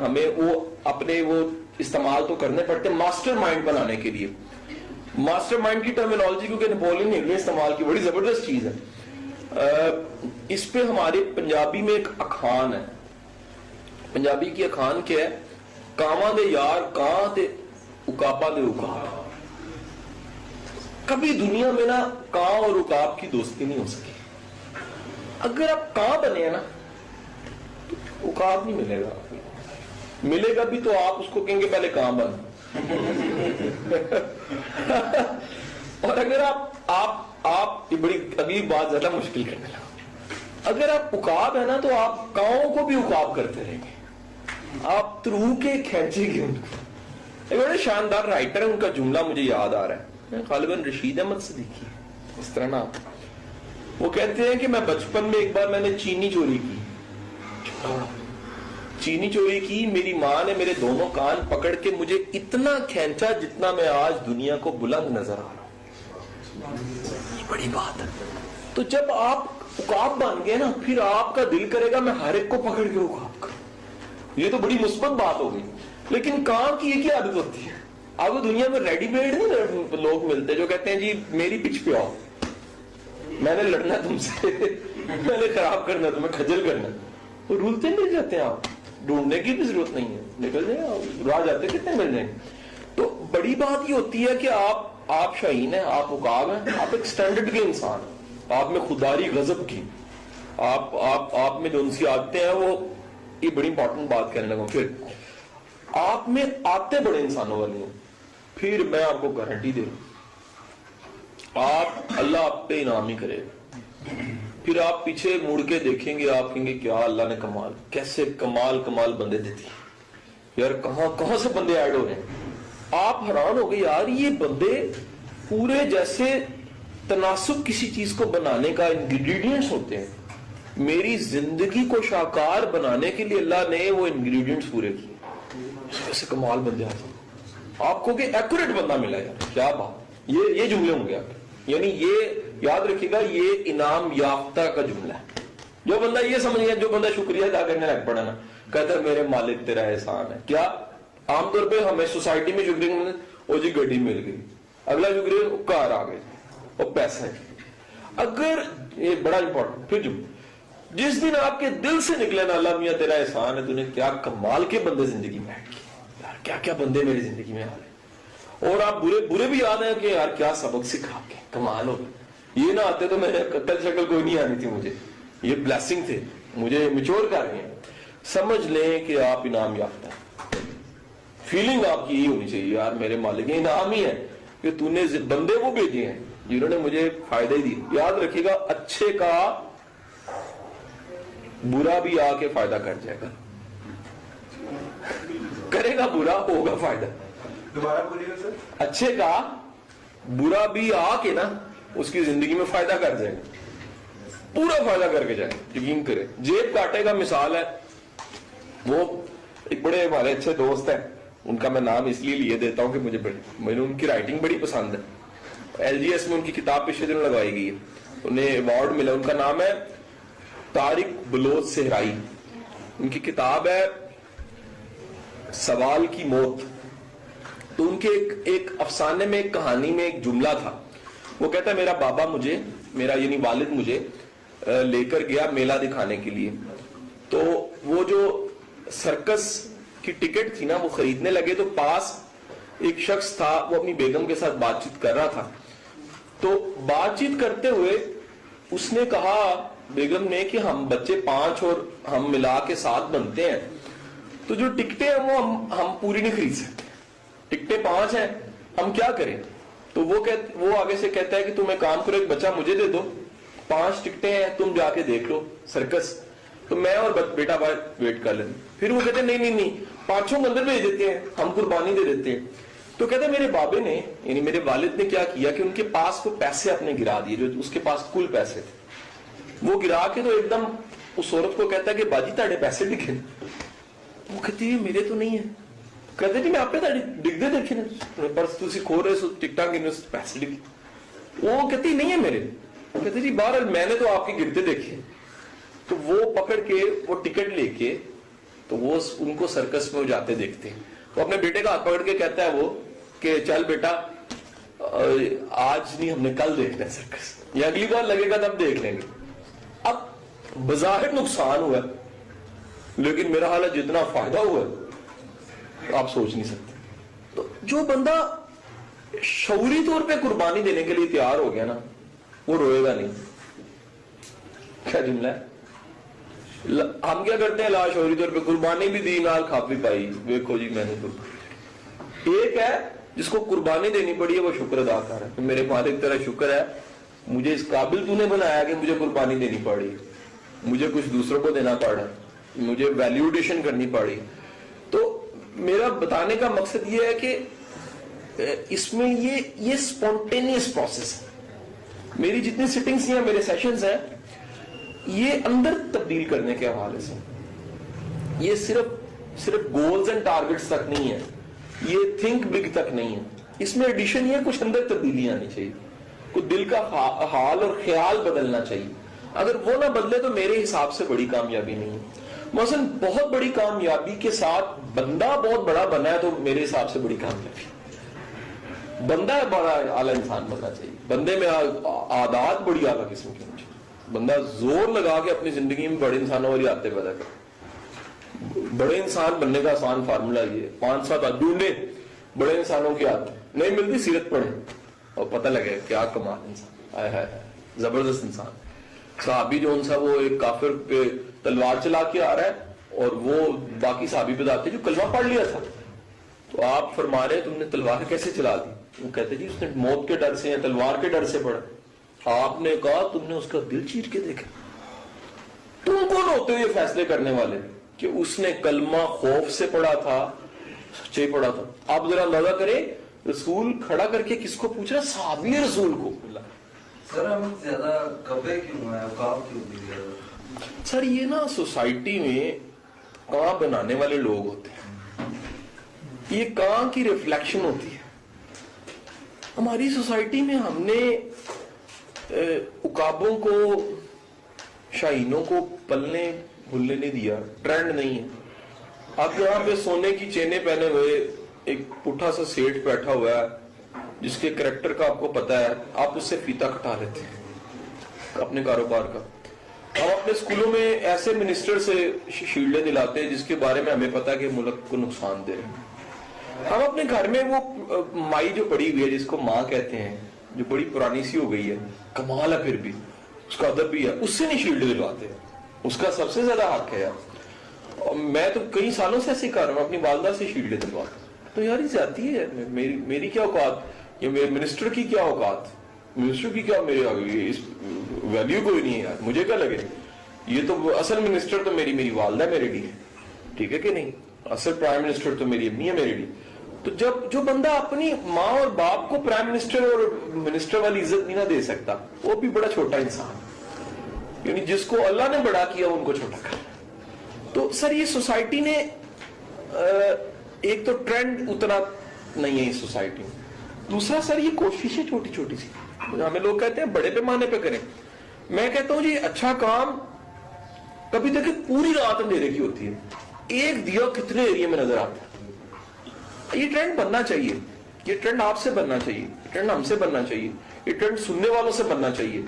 ہمیں وہ اپنے وہ استعمال تو کرنے پڑتے ماسٹر مائنڈ بنانے کے لیے. ماسٹر مائنڈ کی ٹرمینالوجی کیونکہ نیپولین ہل نے استعمال کی, بڑی زبردست چیز ہے. اس پہ ہمارے پنجابی میں ایک اخان ہے. پنجابی کی اخان کیا ہے؟ کاواں دے یار کاں تے اکابا دے اکاب. کبھی دنیا میں نا کاں اور اکاب کی دوستی نہیں ہو سکی. اگر آپ کاں بنے ہیں نا تو اکاب نہیں ملے گا. ملے گا بھی تو آپ اس کو کہیں گے پہلے کاں بن, اور اگر آپ یہ بڑی اگلی بات زیادہ مشکل کرنے لگا، اگر آپ عقاب ہے نا تو آپ کاؤں کو بھی عقاب کرتے رہیں گے، آپ ترو کے کھینچیں گے ان کو۔ ایک بڑے شاندار رائٹر ہے، ان کا جملہ مجھے یاد آ رہا ہے، غالباً رشید احمد صدیقی ہے، اس طرح نا، وہ کہتے ہیں کہ میں بچپن میں ایک بار میں نے چینی چوری کی، میری ماں نے میرے دونوں کان پکڑ کے مجھے اتنا کھینچا جتنا میں آج دنیا کو بلند نظر آ رہا ہوں۔ یہ بڑی بات ہے۔ تو جب آپ عقاب بن گئے نا، پھر آپ کا دل کرے گا میں ہر ایک کو پکڑ کے عقاب کروں۔ یہ تو بڑی مثبت بات ہوگی، لیکن کام کی یہ کیا عادت ہوتی ہے؟ اب دنیا میں ریڈی میڈ نہیں لوگ ملتے جو کہتے ہیں جی میری پچ پہ آؤ، میں نے لڑنا تم سے، میں نے خراب کرنا، تمہیں کھجل کرنا، وہ رولتے نہیں جاتے ہیں، آپ ڈھونڈنے کی بھی ضرورت نہیں ہے، نکل جائیں، راہ جاتے کتنے مل جائیں۔ تو بڑی بات یہ ہوتی ہے کہ آپ شاہین ہیں، آپ عقاب ہیں، آپ ایک سٹینڈرڈ کے انسان ہیں، آپ میں خودداری غضب کی، آپ میں جو ان سی عادتیں ہیں، وہ یہ بڑی امپورٹنٹ بات کہنے لگا۔ پھر آپ میں آتے بڑے انسانوں والی ہیں، پھر میں آپ کو گارنٹی دے رہا ہوں اللہ آپ پہ انعام ہی کرے گا۔ پھر آپ پیچھے مڑ کے دیکھیں گے، آپ کہیں گے کیا اللہ نے کمال، کیسے کمال بندے دیتی یار، کہاں سے بندے ایڈ ہو رہے ہیں۔ آپ حیران ہو گئے یار، یہ بندے پورے جیسے تناسب کسی چیز کو بنانے کا انگریڈینٹس ہوتے ہیں، میری زندگی کو شاہکار بنانے کے لیے اللہ نے وہ انگریڈینٹس پورے کیے، کیسے کمال بندے آتے ہیں۔ آپ کو کہ ایکوریٹ بندہ ملا یار، کیا بات، یہ جملے ہوں گے آپ، یعنی یہ یاد رکھیے گا، یہ انعام یافتہ کا جملہ ہے۔ جو بندہ یہ سمجھ گیا، جو بندہ شکریہ ادا کرنے لگ پڑا نا، کہتا ہے میرے مالک تیرا احسان ہے، کیا عام طور پہ ہمیں سوسائٹی میں شکریہ، او جی گڈی مل گئی، اگلا شکریہ کار آ گئی، اور پیسہ ہے۔ اگر یہ بڑا امپورٹنٹ، پھر جس دن آپ کے دل سے نکلے نا اللہ میاں تیرا احسان ہے، تو نے کیا کمال کے بندے زندگی میں ایڈ کیے یار، کیا کیا بندے میری زندگی میں آ رہے، اور آپ برے بھی یاد ہیں کہ یار کیا سبق سکھا کے کمال ہو گئے، یہ نہ آتے تو میں نے قتل شکل کوئی نہیں آنی تھی مجھے، یہ بلیسنگ تھے، مجھے میچور کر رہے ہیں۔ سمجھ لیں کہ آپ انعام یافتہ ہیں، فیلنگ آپ کی یہ ہونی چاہیے یار میرے مالک یہ انعام ہی ہے کہ تو نے بندے وہ بھیجے ہیں جنہوں نے مجھے فائدہ ہی دی۔ یاد رکھیے گا، اچھے کا برا بھی آ کے فائدہ کر جائے گا، کرے گا برا ہوگا فائدہ، دوبارہ بولیے گا سر۔ اچھے کا برا بھی آ کے نا اس کی زندگی میں فائدہ کر جائے گا، پورا فائدہ کر کے جائے، یقین کرے، جیب کاٹے گا۔ مثال ہے، وہ ایک بڑے ہمارے اچھے دوست ہیں، ان کا میں نام اس لیے لیے دیتا ہوں کہ مجھے ان کی رائٹنگ بڑی پسند ہے، LGS میں ان کی کتاب پچھلے دن لگائی گئی ہے، انہیں ایوارڈ ملا، ان کا نام ہے طارق بلوچ صحرائی، ان کی کتاب ہے سوال کی موت۔ تو ان کے ایک افسانے میں، ایک کہانی میں ایک جملہ تھا، وہ کہتا ہے میرا بابا مجھے، میرا یعنی والد مجھے لے کر گیا میلہ دکھانے کے لیے، تو وہ جو سرکس کی ٹکٹ تھی نا وہ خریدنے لگے، تو پاس ایک شخص تھا، وہ اپنی بیگم کے ساتھ بات چیت کر رہا تھا، تو بات چیت کرتے ہوئے اس نے کہا بیگم نے کہ ہم بچے 5 اور ہم ملا کے 7 بنتے ہیں، تو جو ٹکٹیں ہیں وہ ہم پوری نہیں خرید سکتے، ٹکٹیں 5 ہیں، ہم کیا کریں؟ تو وہ آگے سے کہتا ہے کہ تم ایک کام کرو، ایک بچہ مجھے دے دو، 5 ٹکٹیں ہیں، تم جا کے دیکھ لو سرکس، تو میں اور بیٹا ویٹ کر لیں۔ پھر وہ کہتے ہیں نہیں 5 کو اندر بھیج دیتے ہیں، ہم قربانی دے دیتے ہیں۔ تو کہتے ہیں میرے بابے نے، یعنی میرے والد نے کیا کیا کہ ان کے پاس وہ پیسے اپنے گرا دیے، جو اس کے پاس کل پیسے تھے، وہ گرا کے تو ایک دم اس عورت کو کہتا ہے کہ باجی تاڑے پیسے لکھے، وہ کہتی ہے میرے تو نہیں ہے، کہتے جی میں آپ پہ ڈگتے دیکھے نا پرس تھی کھو رہے سو ٹکٹاں گرنے پیسے لکھے، وہ کہتی نہیں ہے میرے، کہتے جی بہرحال میں نے تو آپ کے گرتے دیکھے۔ تو وہ پکڑ کے وہ ٹکٹ لے کے تو وہ ان کو سرکس میں جاتے دیکھتے ہیں، وہ اپنے بیٹے کا ہاتھ پکڑ کے کہتا ہے وہ کہ چل بیٹا آج نہیں، ہم نے کل دیکھنا ہے سرکس، یا اگلی بار لگے گا تب دیکھ لیں گے۔ اب بظاہر نقصان ہوا لیکن میرا حال ہے جتنا فائدہ ہوا آپ سوچ نہیں سکتے۔ تو جو بندہ شعوری طور پہ قربانی دینے کے لیے تیار ہو گیا نا، وہ روئے گا نہیں۔ کیا جملہ ہے؟ ہم کیا کرتے ہیں، لا شعوری طور پہ قربانی بھی دی، نال کھا بھی پائی، دیکھو جی میں نے ایک ہے جس کو قربانی دینی پڑی ہے وہ شکر ادا کر رہا ہے کہ میرے مالک تیرا شکر ہے مجھے اس قابل تو نے بنایا کہ مجھے قربانی دینی پڑی, مجھے کچھ دوسروں کو دینا پڑا, مجھے ویلیوڈیشن کرنی پڑی. تو میرا بتانے کا مقصد یہ ہے کہ اس میں یہ اسپونٹینیس پروسیس ہے. میری جتنی سٹنگز ہیں, میرے سیشنز ہیں, یہ اندر تبدیل کرنے کے حوالے سے, یہ صرف گولز اینڈ ٹارگٹس تک نہیں ہے, یہ تھنک بگ تک نہیں ہے. اس میں ایڈیشن یہ کچھ اندر تبدیلی آنی چاہیے, کچھ دل کا حال اور خیال بدلنا چاہیے. اگر وہ نہ بدلے تو میرے حساب سے بڑی کامیابی نہیں ہے. مثلا بہت بڑی کامیابی کے ساتھ بندہ بہت بڑا بنا ہے تو میرے حساب سے بڑی کامیابی. بندہ بڑا اعلیٰ انسان بننا چاہیے, بندے میں عادات بڑی اعلیٰ قسم کی ہونی چاہیے. بندہ زور لگا کے اپنی زندگی میں بڑے انسانوں والی عادتیں پیدا کرے. بڑے انسان بننے کا آسان فارمولا یہ 5-7 ڈھونڈے بڑے انسانوں کی عادت نہیں ملتی, سیرت پڑھے اور پتہ لگے کیا کمال انسان, آئے ہائے زبردست انسان. صحابی جو ان سا وہ ایک کافر پہ تلوار چلا کے آ رہا ہے اور وہ باقی صحابی بتاتے جو کلمہ پڑھ لیا تھا. تو آپ فرما رہے تم نے تلوار کیسے چلا دی؟ وہ کہتے جی اس نے موت کے ڈر سے یا تلوار کے ڈر سے پڑھا. آپ نے کہا تم نے اس کا دل چیر کے دیکھا. تم کون ہوتے ہو یہ فیصلے کرنے والے کہ اس نے کلمہ خوف سے پڑھا تھا سچے پڑھا تھا؟ آپ ذرا اندازہ کریں, رسول کھڑا کر کے کس کو پوچھ رہا؟ صحابی رسول کو. سر ہم زیادہ کبے کیوں ہیں, اوقاف کیوں نہیں ہے سر؟ یہ نا سوسائٹی میں کاں بنانے والے لوگ ہوتے ہیں, یہ کاں کی ریفلیکشن ہوتی ہے. ہماری سوسائٹی میں ہم نے عقابوں کو شاہینوں کو پلنے بھولنے نہیں دیا. ٹرینڈ نہیں ہے. آپ یہاں پہ سونے کی چینیں پہنے ہوئے ایک پٹھا سا سیٹ بیٹھا ہوا ہے جس کے کریکٹر کا آپ کو پتا ہے, آپ اس سے فیتا کٹا لیتے ہیں اپنے کاروبار کا. ہم اپنے اسکولوں میں ایسے منسٹر سے شیلڈیں دلاتے ہیں جس کے بارے میں ہمیں پتا ہے کہ ملک کو نقصان دے رہے ہیں. ہم اپنے گھر میں وہ مائی جو پڑی ہوئی ہے جس کو ماں کہتے ہیں, جو بڑی پرانی سی ہو گئی ہے, کمال ہے پھر بھی اس کا ادب بھی ہے, اس سے نہیں شیلڈ دلواتے. اس کا سب سے زیادہ حق ہے. میں تو کئی سالوں سے ایسے کر رہا ہوں, اپنی والدہ سے شیلڈ دلواتا ہوں. تو یار یہ زیادتی ہے. میری کیا اوقات, یا میرے منسٹر کی کیا اوقات, منسٹر کی کیا میرے اس ویلیو کوئی نہیں ہے یار. مجھے کیا لگے, یہ تو اصل منسٹر تو میری والدہ ہے میرے لیے, ٹھیک ہے کہ نہیں. اصل پرائم منسٹر تو میری امی ہے میرے لیے. تو جب جو بندہ اپنی ماں اور باپ کو پرائم منسٹر اور منسٹر والی عزت نہیں نہ دے سکتا, وہ بھی بڑا چھوٹا انسان. یعنی جس کو اللہ نے بڑا کیا ان کو چھوٹا کر. تو سر یہ سوسائٹی نے ایک تو ٹرینڈ اتنا نہیں ہے اس سوسائٹی میں. دوسرا سر یہ کوششیں چھوٹی چھوٹی سی, ہمیں لوگ کہتے ہیں بڑے پیمانے پہ کریں. میں کہتا ہوں جی اچھا کام کبھی دیکھیں پوری رات اندھیرے کی ہوتی ہے, ایک دیا کتنے ایریا میں نظر آتا ہے. یہ ٹرینڈ بننا چاہیے, یہ ٹرینڈ آپ سے بننا چاہیے, یہ ٹرینڈ ہم سے بننا چاہیے, یہ ٹرینڈ سننے والوں سے بننا چاہیے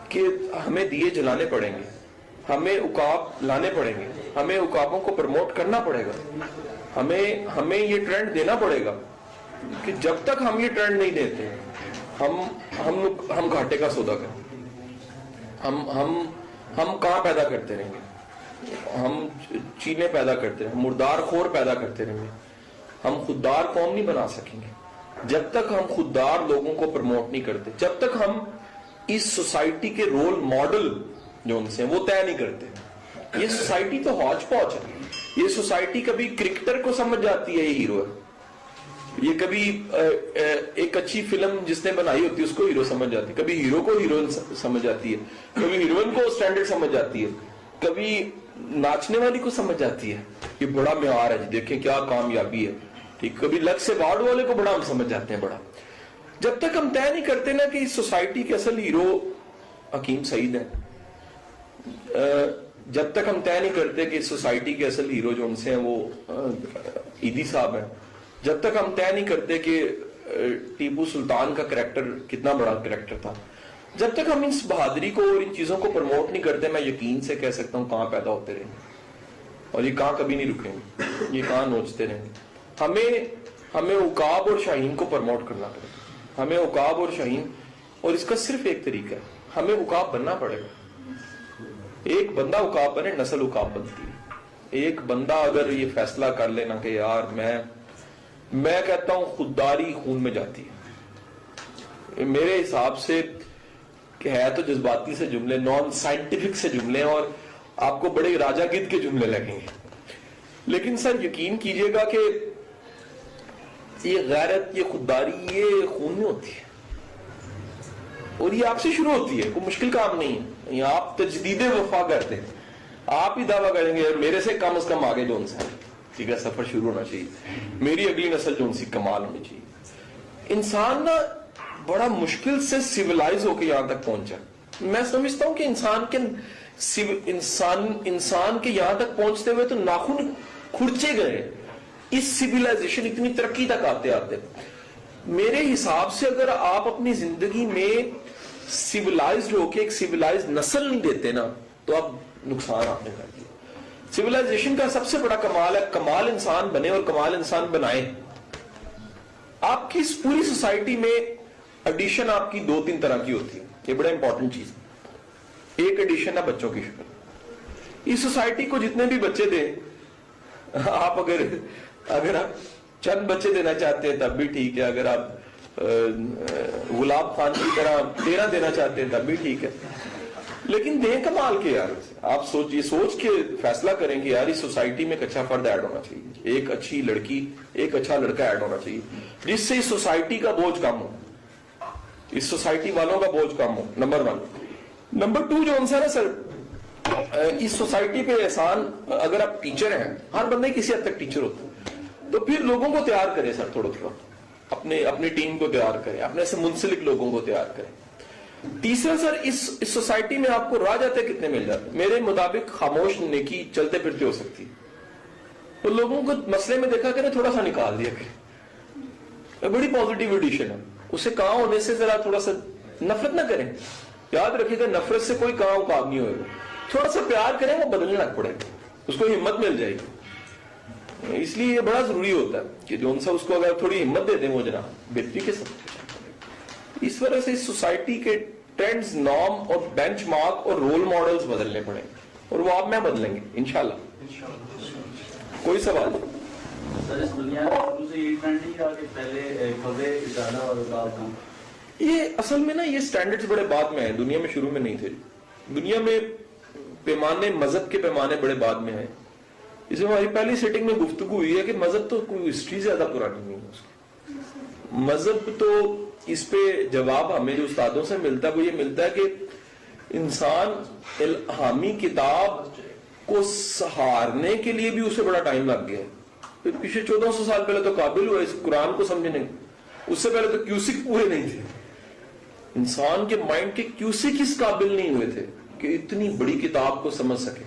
کہ ہمیں دیے جلانے پڑیں گے, ہمیں عقاب لانے پڑیں گے, ہمیں عقابوں کو پروموٹ کرنا پڑے گا, ہمیں یہ ٹرینڈ دینا پڑے گا کہ جب تک ہم یہ ٹرینڈ نہیں دیتے ہم گھاٹے کا سودا کریں. ہم کہاں پیدا کرتے رہیں گے, ہم چینے پیدا کرتے رہیں گے, مردار خور پیدا کرتے رہیں گے. ہم خوددار قوم نہیں بنا سکیں گے جب تک ہم خوددار لوگوں کو پروموٹ نہیں کرتے, جب تک ہم اس سوسائٹی کے رول ماڈل جو ان سے وہ طے نہیں کرتے. یہ سوسائٹی تو ہاچ پاچ ہے. یہ سوسائٹی کبھی کرکٹر کو سمجھ جاتی ہے یہ ہیرو ہے, یہ کبھی ایک اچھی فلم جس نے بنائی ہوتی ہے اس کو ہیرو سمجھ جاتی ہے, کبھی ہیرو کو ہیروئن سمجھ جاتی ہے, کبھی ہیروئن کو سٹینڈرڈ سمجھ جاتی ہے, کبھی ناچنے والی کو سمجھ جاتی ہے یہ بڑا معیار ہے جی, دیکھیں کیا کامیابی ہے, ٹھیک. کبھی لگ سے وارڈ والے کو بڑا ہم سمجھ جاتے ہیں بڑا. جب تک ہم طے نہیں کرتے نا کہ اس سوسائٹی کے اصل ہیرو حکیم سعید ہیں, جب تک ہم طے نہیں کرتے کہ اس سوسائٹی کے اصل ہیرو جو ان سے ہیں وہ عیدی صاحب ہیں, جب تک ہم طے نہیں کرتے کہ ٹیپو سلطان کا کریکٹر کتنا بڑا کریکٹر تھا, جب تک ہم اس بہادری کو اور ان چیزوں کو پروموٹ نہیں کرتے, میں یقین سے کہہ سکتا ہوں کہاں پیدا ہوتے رہیں گے اور یہ کہاں کبھی نہیں رکیں گے, یہ کہاں نوچتے رہیں گے. ہمیں عقاب اور شاہین کو پروموٹ کرنا پڑے گا, ہمیں عقاب اور شاہین, اور اس کا صرف ایک طریقہ ہے, ہمیں عقاب بننا پڑے گا. ایک بندہ عقاب بنے, نسل عقاب بنتی ہے. ایک بندہ اگر یہ فیصلہ کر لینا کہ یار میں کہتا ہوں خودداری خون میں جاتی ہے. میرے حساب سے کہ ہے تو جذباتی سے جملے، نان سائنٹیفک سے جملے، اور آپ کو بڑے راجا گد کے جملے لگیں گے، لیکن سر یقین کیجئے گا کہ یہ غیرت، یہ خودداری، یہ خون میں ہوتی ہے، اور یہ آپ سے شروع ہوتی ہے. کوئی مشکل کام نہیں ہے. یہ آپ تجدید وفا کرتے ہیں، آپ ہی دعویٰ کریں گے میرے سے کم از کم آگے جون سا ہے، ٹھیک ہے، سفر شروع ہونا چاہیے، میری اگلی نسل جون سی کمال ہونی چاہیے. انسان نا بڑا مشکل سے سیولائز ہو کے یہاں تک پہنچا. میں سمجھتا ہوں کہ انسان کے یہاں تک پہنچتے ہوئے تو ناخن کھرچے گئے اس سیولائزیشن اتنی ترقی تک آتے آتے. میرے حساب سے اگر آپ اپنی زندگی میں سیولائزڈ ہو کے ایک سیولائزڈ نسل نہیں دیتے نا تو آپ نقصان آپ نے کر دیا. سیولائزیشن کا سب سے بڑا کمال ہے کمال انسان بنے اور کمال انسان بنائے. آپ کی اس پوری سوسائٹی میں ایڈیشن آپ کی 2-3 طرح کی ہوتی ہے، یہ بڑا امپورٹنٹ چیز. ایک ایڈیشن ہے بچوں کی شکل. اس سوسائٹی کو جتنے بھی بچے دیں، آپ اگر آپ چند بچے دینا چاہتے ہیں تب بھی ٹھیک ہے، اگر آپ گلاب خان کی طرح 13 دینا چاہتے ہیں تب بھی ٹھیک ہے، لیکن دیں کمال کے یار. آپ سوچ کے فیصلہ کریں کہ یار اس سوسائٹی میں ایک اچھا فرد ایڈ ہونا چاہیے، ایک اچھی لڑکی، ایک اچھا لڑکا ایڈ ہونا چاہیے، جس سے اس سوسائٹی کا بوجھ کم ہو، اس سوسائٹی والوں کا بوجھ کم ہو. نمبر 1. نمبر 2 جو انسان ہے سر، اس سوسائٹی پہ احسان، اگر آپ ٹیچر ہیں، ہر بندے کسی حد تک ٹیچر ہوتا ہے، تو پھر لوگوں کو تیار کریں سر، تھوڑا اپنی ٹیم کو تیار کریں، اپنے سے منسلک لوگوں کو تیار کریں. تیسرا سر، اس سوسائٹی میں آپ کو راہ جاتے کتنے مل جاتے. میرے مطابق خاموش نیکی چلتے پھرتے ہو سکتی، تو لوگوں کو مسئلے میں دیکھا کریں، تھوڑا سا نکال دیا کریں. بڑی پازیٹیو ایڈیشن ہے. اسے کہاں ہونے سے ذرا تھوڑا سا نفرت نہ کریں. یاد رکھیے گا نفرت سے کوئی کہاں کام نہیں ہوئے گا. تھوڑا سا پیار کریں، وہ بدلنے لگ پڑے گا، اس کو ہمت مل جائے گی. اس لیے یہ بڑا ضروری ہوتا ہے کہ جو اس کو اگر تھوڑی ہمت دے دیں وہ جناب بہتری کے ساتھ. اس وجہ سے اس سوسائٹی کے ٹرینڈز، نارم اور بینچ مارک اور رول ماڈلز بدلنے پڑیں گے، اور وہ آپ میں بدلیں گے انشاءاللہ. کوئی سوال؟ سر اس دنیا میں شروع سے یہ ٹرینڈ نہیں رہا کہ پہلے کھبے زیادہ اور رکاب کم. یہ اصل میں نا یہ سٹینڈرڈز بڑے بعد میں ہیں، دنیا میں شروع میں نہیں تھے. دنیا میں پیمانے، مذہب کے پیمانے بڑے بعد میں ہیں. اس میں ہماری پہلی سیٹنگ میں گفتگو ہوئی ہے کہ مذہب تو کوئی ہسٹری زیادہ پرانی نہیں ہے اس کی. مذہب تو اس پہ جواب ہمیں جو استادوں سے ملتا ہے وہ یہ ملتا ہے کہ انسان الہامی کتاب کو سہارنے کے لیے بھی اسے بڑا ٹائم لگ گیا ہے. پچھلے 1400 سال پہلے تو قابل ہوا اس قرآن کو سمجھنے، اس سے پہلے تو کیوسک پورے نہیں تھے. انسان کے مائنڈ کے کیوسک اس قابل نہیں ہوئے تھے کہ اتنی بڑی کتاب کو سمجھ سکے.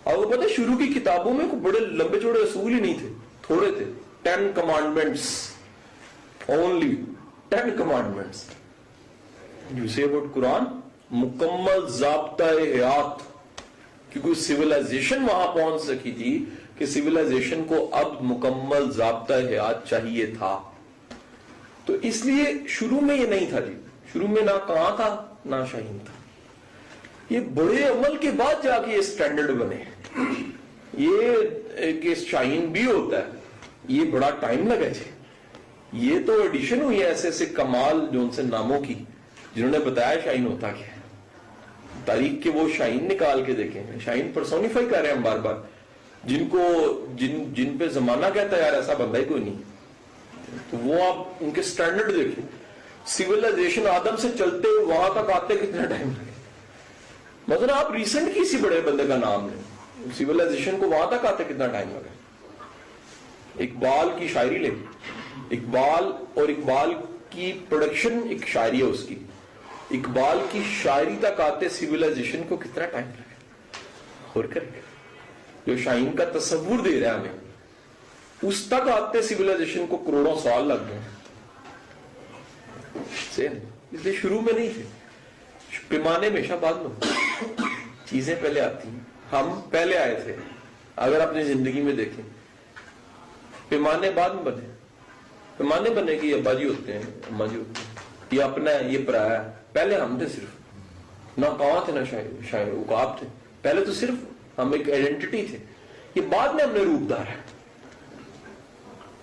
اور وہ پتہ شروع کی کتابوں میں بڑے لمبے چوڑے اصول ہی نہیں تھے، تھوڑے تھے. 10 commandments, only 10 commandments. You say about قرآن مکمل ضابطہ حیات، کہ کوئی سیولائزیشن وہاں پہنچ سکی تھی کہ سیولائزیشن کو اب مکمل ضابطہ حیات چاہیے تھا. تو اس لیے شروع میں یہ نہیں تھا جی. شروع میں نہ کہاں تھا نہ شاہین تھا. یہ بڑے عمل کے بعد جا کے یہ سٹینڈرڈ بنے. یہ کہ شاہین بھی ہوتا ہے، یہ بڑا ٹائم لگا جی. یہ تو ایڈیشن ہوئی ہے ایسے ایسے کمال جو ان سے ناموں کی، جنہوں نے بتایا شاہین ہوتا کیا ہے. تاریخ کے وہ شاہین نکال کے دیکھیں، شاہین پرسونیفائی کر رہے ہیں ہم بار بار، جن پہ زمانہ کہتا ہے یار ایسا بندہ ہی کوئی نہیں. تو وہ آپ ان کے سٹینڈرڈ دیکھیں. سیولائزیشن آدم سے چلتے وہاں تک آتے کتنا ٹائم لگے. مثلا آپ ریسنٹ کسی بڑے بندے کا نام لیں، سیولائزیشن کو وہاں تک آتے کتنا ٹائم لگا. اقبال کی شاعری لیں، اقبال اور اقبال کی پروڈکشن ایک شاعری ہے اس کی، اقبال کی شاعری تک آتے سیولائزیشن کو کتنا ٹائم لگا. اور کرے جو شاہین کا تصور دے رہا ہے ہمیں، اس تک آتے سیولائزیشن کو کروڑوں سال لگ گئے. اس لیے شروع میں نہیں تھے، پیمانے ہمیشہ بعد میں، چیزیں پہلے آتی ہیں. ہم پہلے آئے تھے. اگر اپنی زندگی میں دیکھیں پیمانے بعد میں بنے. پیمانے بنے کہ یہ ابا جی ہوتے ہیں، اما جی ہوتے ہیں، یہ اپنا ہے، یہ پرایا ہے. پہلے ہم تھے صرف، نہ کہاں تھے نہ شاعر عقاب تھے. پہلے تو صرف ہم ایک آئیڈینٹی تھے. یہ بعد میں ہم نے روپ دھارا ہے.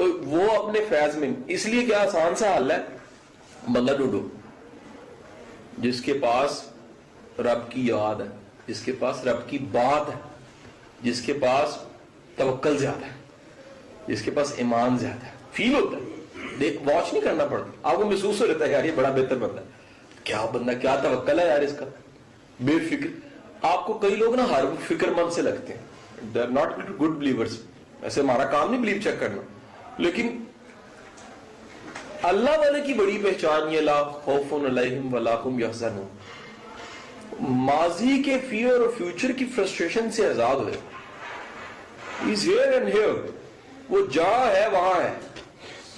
تو وہ اپنے فیض میں، اس لیے کیا آسان سا حل ہے، بندہ ڈھونڈو جس کے پاس رب کی یاد ہے، جس کے پاس رب کی بات ہے، جس کے پاس توکل زیادہ ہے، جس کے پاس ایمان زیادہ ہے. فیل ہوتا ہے، واچ نہیں کرنا پڑتا، آپ کو محسوس ہو رہتا ہے یار یہ بڑا بہتر بندہ ہے، کیا بندہ، کیا توکل ہے یار اس کا، بے فکر. آپ کو کئی لوگ نا ہر فکر مند سے لگتے ہیں، they are not good believers. ایسے ہمارا کام نہیں بلیو چیک کرنا، لیکن اللہ والے کی بڑی پہچان یہ لا خوف علیہم ولا هم یحزنون، ماضی کے فیئر اور فیوچر کی فرسٹریشن سے آزاد ہوئے. He's here and here. وہ جہاں ہے وہاں ہے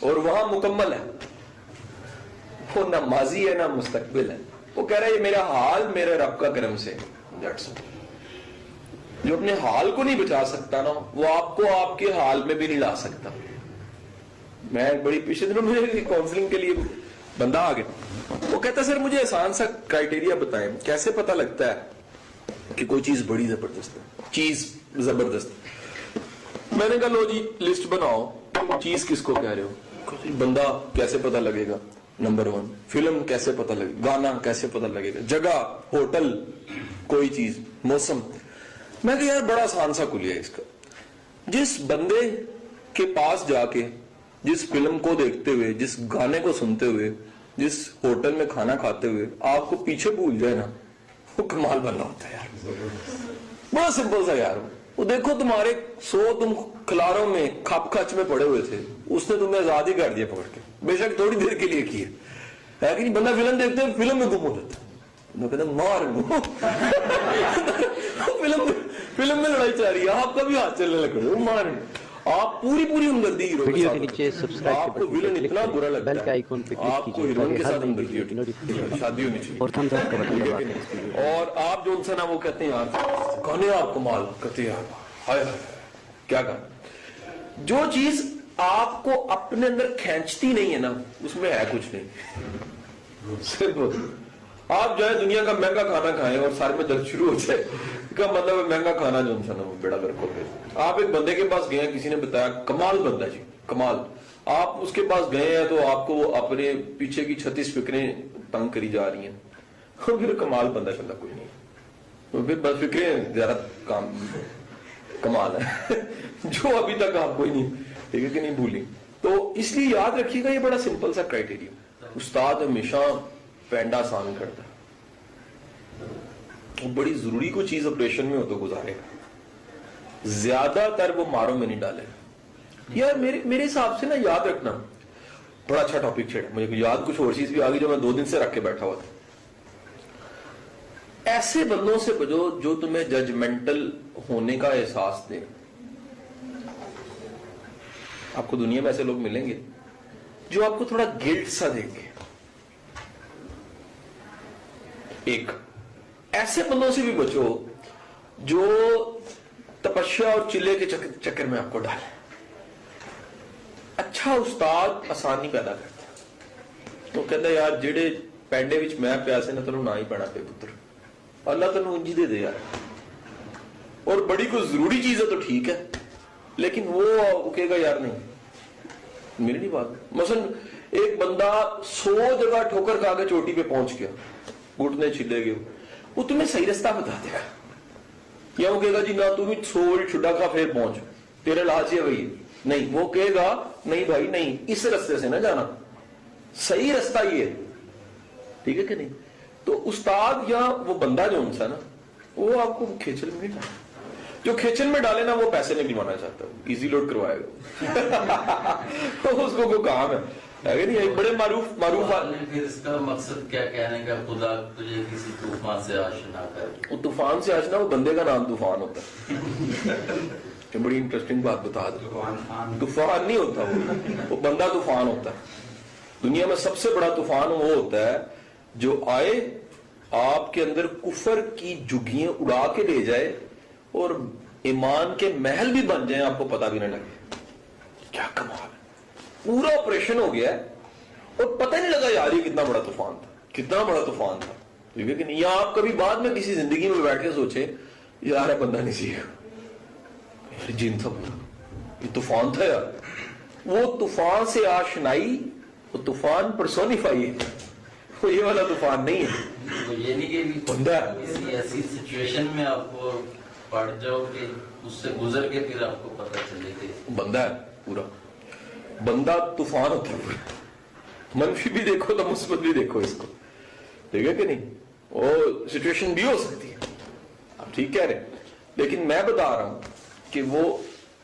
اور وہاں مکمل ہے، وہ نہ ماضی ہے نہ مستقبل ہے. وہ کہہ رہا ہے یہ میرا حال میرے رب کا کرم سے. That's all. جو اپنے حال کو نہیں بچا سکتا نا وہ آپ کو آپ کے حال میں بھی نہیں لا سکتا. میں بڑی پچھلے دنوں مجھے کاؤنسلنگ کے لیے بندہ آ گیا، وہ کہتا سر مجھے آسان سا کرائٹیریا بتائیں، کیسے پتہ لگتا ہے کہ کوئی چیز بڑی زبردست ہے، چیز زبردست. میں نے کہا لو جی لسٹ بناؤ، چیز کس کو کہہ رہے ہو، بندہ کیسے پتہ لگے گا، نمبر 1. فلم کیسے پتہ لگے گا، گانا کیسے پتہ لگے گا، جگہ، ہوٹل، کوئی چیز، موسم. میں کہا یار بڑا آسان سا کلیہ ہے اس کا. جس بندے کے پاس جا کے جس فلم کو دیکھتے ہوئے، جس گانے کو سنتے ہوئے، جس ہوٹل میں کھانا کھاتے ہوئے آپ کو پیچھے بھول جائے نا، وہ کمال بندہ ہوتا ہے یار. بڑا سمپل سا یار. وہ دیکھو تمہارے 100 تم کھلاروں میں کھپ کھچ میں پڑے ہوئے تھے، اس نے تمہیں آزاد ہی کر دیا پکڑ کے، بے شک تھوڑی دیر کے لیے کی ہے کہ نہیں. بندہ فلم دیکھتے ہوئے فلم میں گم ہو جاتا ہے، کہتے مار فلم میں لڑائی چل رہی ہے، آپ کا بھی ہاتھ چلنے لگ رہا ہے، مار آپ پوری ہمدردی ہیرو کے ساتھ. نیچے سبسکرائب آپ کو ویلن اتنا برا لگتا ہے، بیل کے آئیکن پہ آپ کلک کو کیجئے ہیروئن کے تاکہ ساتھ ہر نئی ہمدردی ویڈیو کی نوٹیفیکیشن شادی ہونی چاہیے. اور تھمز اپ کا بٹن دبا اور آپ جو ان سے نا وہ کہتے ہیں یار کہنے آپ کمال کہتے ہیں یار ہائے ہائے کیا کہا. جو چیز آپ کو اپنے اندر کھینچتی نہیں ہے نا اس میں ہے کچھ نہیں. صرف آپ جو ہے دنیا کا مہنگا کھانا کھائیں اور سارے میں درد شروع ہو جائے کا مطلب ہے مہنگا کھانا جو انسان ہے وہ بیڑا گرک ہو گیا. آپ ایک بندے کے پاس گئے ہیں، کسی نے بتایا کمال بندہ جی کمال، آپ اس کے پاس گئے ہیں تو آپ کو وہ اپنے پیچھے کی 36 فکریں تنگ کری جا رہی ہیں، پھر کمال بندہ چلتا کوئی نہیں، تو پھر بس فکریں زیادہ کام کمال ہے جو ابھی تک آپ کوئی نہیں ٹھیک ہے کہ نہیں بھولی. تو اس لیے یاد رکھیے گا یہ بڑا سمپل سا کرائٹیریا. استاد ہمیشہ پینڈا آسان کرتا ہے، بڑی ضروری کوئی چیز آپریشن میں ہو تو گزارے گا، زیادہ تر وہ ماروں میں نہیں ڈالے گا. یار میرے حساب سے نا یاد رکھنا بڑا اچھا ٹاپک چھیڑا، مجھے یاد کچھ اور چیز بھی آگئی جو میں 2 دن سے رکھ کے بیٹھا ہوا تھا. ایسے بندوں سے بچو جو تمہیں ججمنٹل ہونے کا احساس دے. آپ کو دنیا میں ایسے لوگ ملیں گے جو آپ کو تھوڑا گلٹ سا دیں گے. ایک ایسے بندوں سے بھی بچو جو تپسیا اور چلے کے چکر میں آپ کو ڈالے. اچھا استاد آسانی پیدا کرتا ہے، تو کہتا ہے یار جڑے پینڈے وچ میں پیاسے نہ تینوں نہ ہی پینا پے پتر، اللہ تینوں انجی دے دے یار. اور بڑی کوئی ضروری چیز ہے تو ٹھیک ہے، لیکن وہ کہے گا یار نہیں میری نہیں بات. مثلا ایک بندہ 100 جگہ ٹھوکر کھا کے چوٹی پہ پہنچ گیا، گھٹنے چھلے گئے، وہ تمہیں صحیح رستہ بتا دے گا، یا وہ کہے گا جی نہ تم 100 چھڈا کھا پھر پہنچ تیرے علاج یہ وہی نہیں. وہ کہے گا نہیں بھائی نہیں اس رستے سے نہ جانا، صحیح رستہ یہ ہے، ٹھیک ہے کہ نہیں. تو استاد یا وہ بندہ جو انسان نا وہ آپ کو کھیچل میں نہیں ڈالے. جو کھیچل میں ڈالے نا وہ پیسے نہیں نکلوانا چاہتا، ایزی لوڈ کروائے گا تو اس کو کوئی کام ہے نہیں. ایک بڑے معروف پھر اس کا مقصد کیا کہنے کا خدا تجھے کسی طوفان سے آشنا کرے. وہ طوفان سے آشنا، وہ بندے کا نام طوفان ہوتا ہے. بڑی انٹرسٹنگ بات بتا دو، طوفان نہیں ہوتا وہ بندہ طوفان ہوتا ہے. دنیا میں سب سے بڑا طوفان وہ ہوتا ہے جو آئے آپ کے اندر کفر کی جھگیاں اڑا کے لے جائے اور ایمان کے محل بھی بن جائیں، آپ کو پتا بھی نہ لگے. کیا کمال ہے، پورا آپریشن ہو گیا ہے اور پتہ نہیں لگا یار یہ کتنا بڑا طوفان تھا، کتنا بڑا طوفان تھا. ٹھیک ہے کہ نہیں. یا آپ کبھی بعد میں کسی زندگی میں بیٹھ کے سوچیں یار یہ بندہ نہیں سیکھا، جن تھا یہ طوفان تھا یار. وہ طوفان سے آشنائی، وہ طوفان پرسونیفائی ہے، وہ یہ والا طوفان نہیں ہے، وہ یہ نہیں کہ بندہ ہے، کسی ایسی سچویشن میں آپ کو پڑ جاؤ کہ اس سے گزر کے پھر آپ کو پتہ چلے کہ بندہ ہے پورا، بندہ طوفان ہوتا ہے پورا، منفی بھی دیکھو تو مثبت بھی دیکھو اس کو، ٹھیک ہے کہ نہیں؟ وہ سچویشن بھی ہو سکتی ہے، آپ ٹھیک کہہ رہے ہیں، لیکن میں بتا رہا ہوں کہ وہ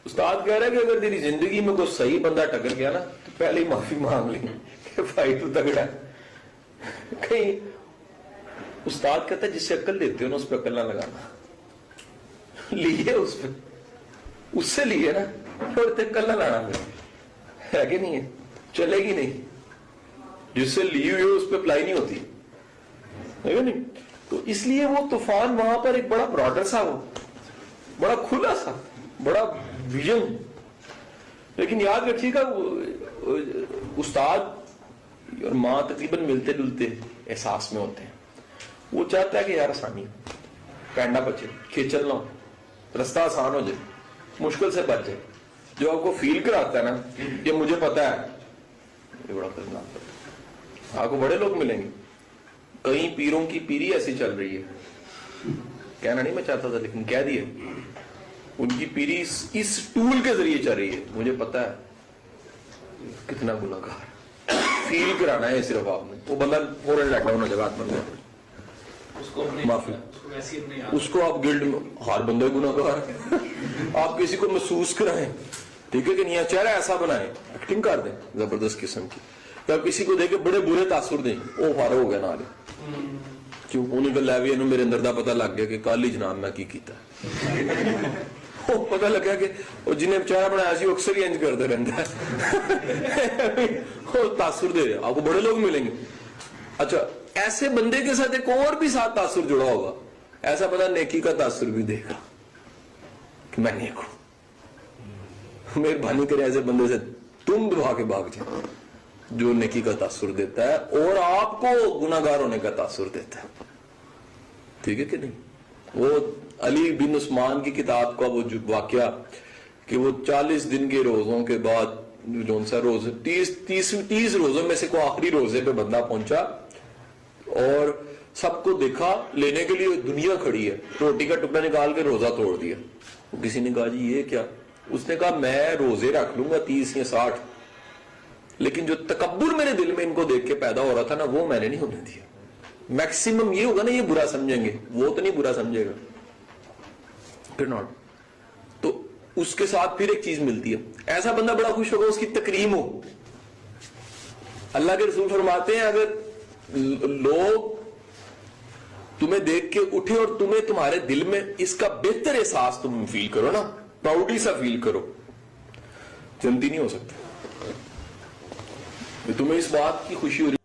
استاد کہہ رہا ہے کہ اگر تیری زندگی میں کوئی صحیح بندہ ٹکر گیا نا تو پہلے ہی معافی مانگ لی کہ بھائی تو تگڑا ہے۔ کہیں استاد کہتا ہے جس سے عقل لیتے ہو نا اس پہ عقل نہ لگانا، لیے اس پہ، اس سے لیے نا اور عقل نہ لانا، ہے کہ نہیں ہے؟ چلے گی نہیں، جس سے لی ہوئی اس پہ اپلائی نہیں ہوتی، ہے کہ نہیں؟ تو اس لیے وہ طوفان وہاں پر ایک بڑا براڈر سا، وہ بڑا کھلا سا، بڑا ویژن، لیکن یاد رکھیے گا استاد اور ماں تقریباً ملتے جلتے احساس میں ہوتے ہیں، وہ چاہتا ہے کہ یار آسانی پینڈا بچے، کھیچل نہ ہو، رستہ آسان ہو جائے، مشکل سے بچ جائے، جو آپ کو فیل کراتا ہے نا کہ مجھے پتا ہے، یہ بڑا خطرناک ہے۔ آپ کو بڑے لوگ ملیں گے، کئی پیروں کی پیری ایسی چل رہی ہے، کہنا نہیں میں چاہتا تھا لیکن کہہ دیا، ان کی پیری اس ٹول کے ذریعے چل رہی ہے، مجھے پتا ہے کتنا گناہ گار، فیل کرانا ہے صرف آپ نے، وہ بندہ فوراً لیٹ ڈاؤن ہو جائے گا، ہاتھ بن گیا، معافی، اس کو آپ گلڈ میں، ہر بندہ گناہ گار ہے، آپ کسی کو محسوس کرائیں، ٹھیک ہے کہ نہیں، چہرہ ایسا بنائیں، ایکٹنگ کر دیں زبردست قسم کی، یا کسی کو دیکھ کے بڑے برے تاثر دیں، وہ فارغ ہو گیا نہ کیوں انہیں کو لے میرے اندر دا پتہ لگ گیا کہ کل ہی جناب میں کی کیتا وہ پتہ لگا کہ وہ جنہیں چہرہ بنایا سی اکثر ہی انج کرتے رہتا ہے، وہ تاثر دے رہے، آپ کو بڑے لوگ ملیں گے۔ اچھا ایسے بندے کے ساتھ ایک اور بھی ساتھ تاثر جڑا ہوگا، ایسا بندہ نیکی کا تاثر بھی دے گا کہ میں نیک ہوں، مہربانی کرے ایسے بندے سے تم دبا کے بھاگ جائیں جو نیکی کا تاثر دیتا ہے اور آپ کو گناہ گار ہونے کا تاثر دیتا ہے، ٹھیک ہے کہ نہیں؟ وہ علی بن عثمان کی کتاب کا وہ جو واقعہ کہ وہ 40 دن کے روزوں کے بعد جو سا روز 30 روزوں میں سے کوئی آخری روزے پہ بندہ پہنچا اور سب کو دیکھا لینے کے لیے دنیا کھڑی ہے، روٹی کا ٹکڑا نکال کے روزہ توڑ دیا، کسی نے کہا جی یہ کیا؟ اس نے کہا میں روزے رکھ لوں گا 30 یا 60، لیکن جو تکبر میرے دل میں ان کو دیکھ کے پیدا ہو رہا تھا نا وہ میں نے نہیں ہونے دیا۔ میکسیمم یہ ہوگا نا یہ برا سمجھیں گے، وہ تو نہیں برا سمجھے گا، پھر ناٹ، تو اس کے ساتھ پھر ایک چیز ملتی ہے، ایسا بندہ بڑا خوش ہوگا اس کی تکریم ہو۔ اللہ کے رسول فرماتے ہیں اگر لوگ تمہیں دیکھ کے اٹھے اور تمہیں تمہارے دل میں اس کا بہتر احساس تم فیل کرو نا، پراؤڈلی سا فیل کرو، جنتی نہیں ہو سکتا، تمہیں اس بات کی خوشی ہو رہی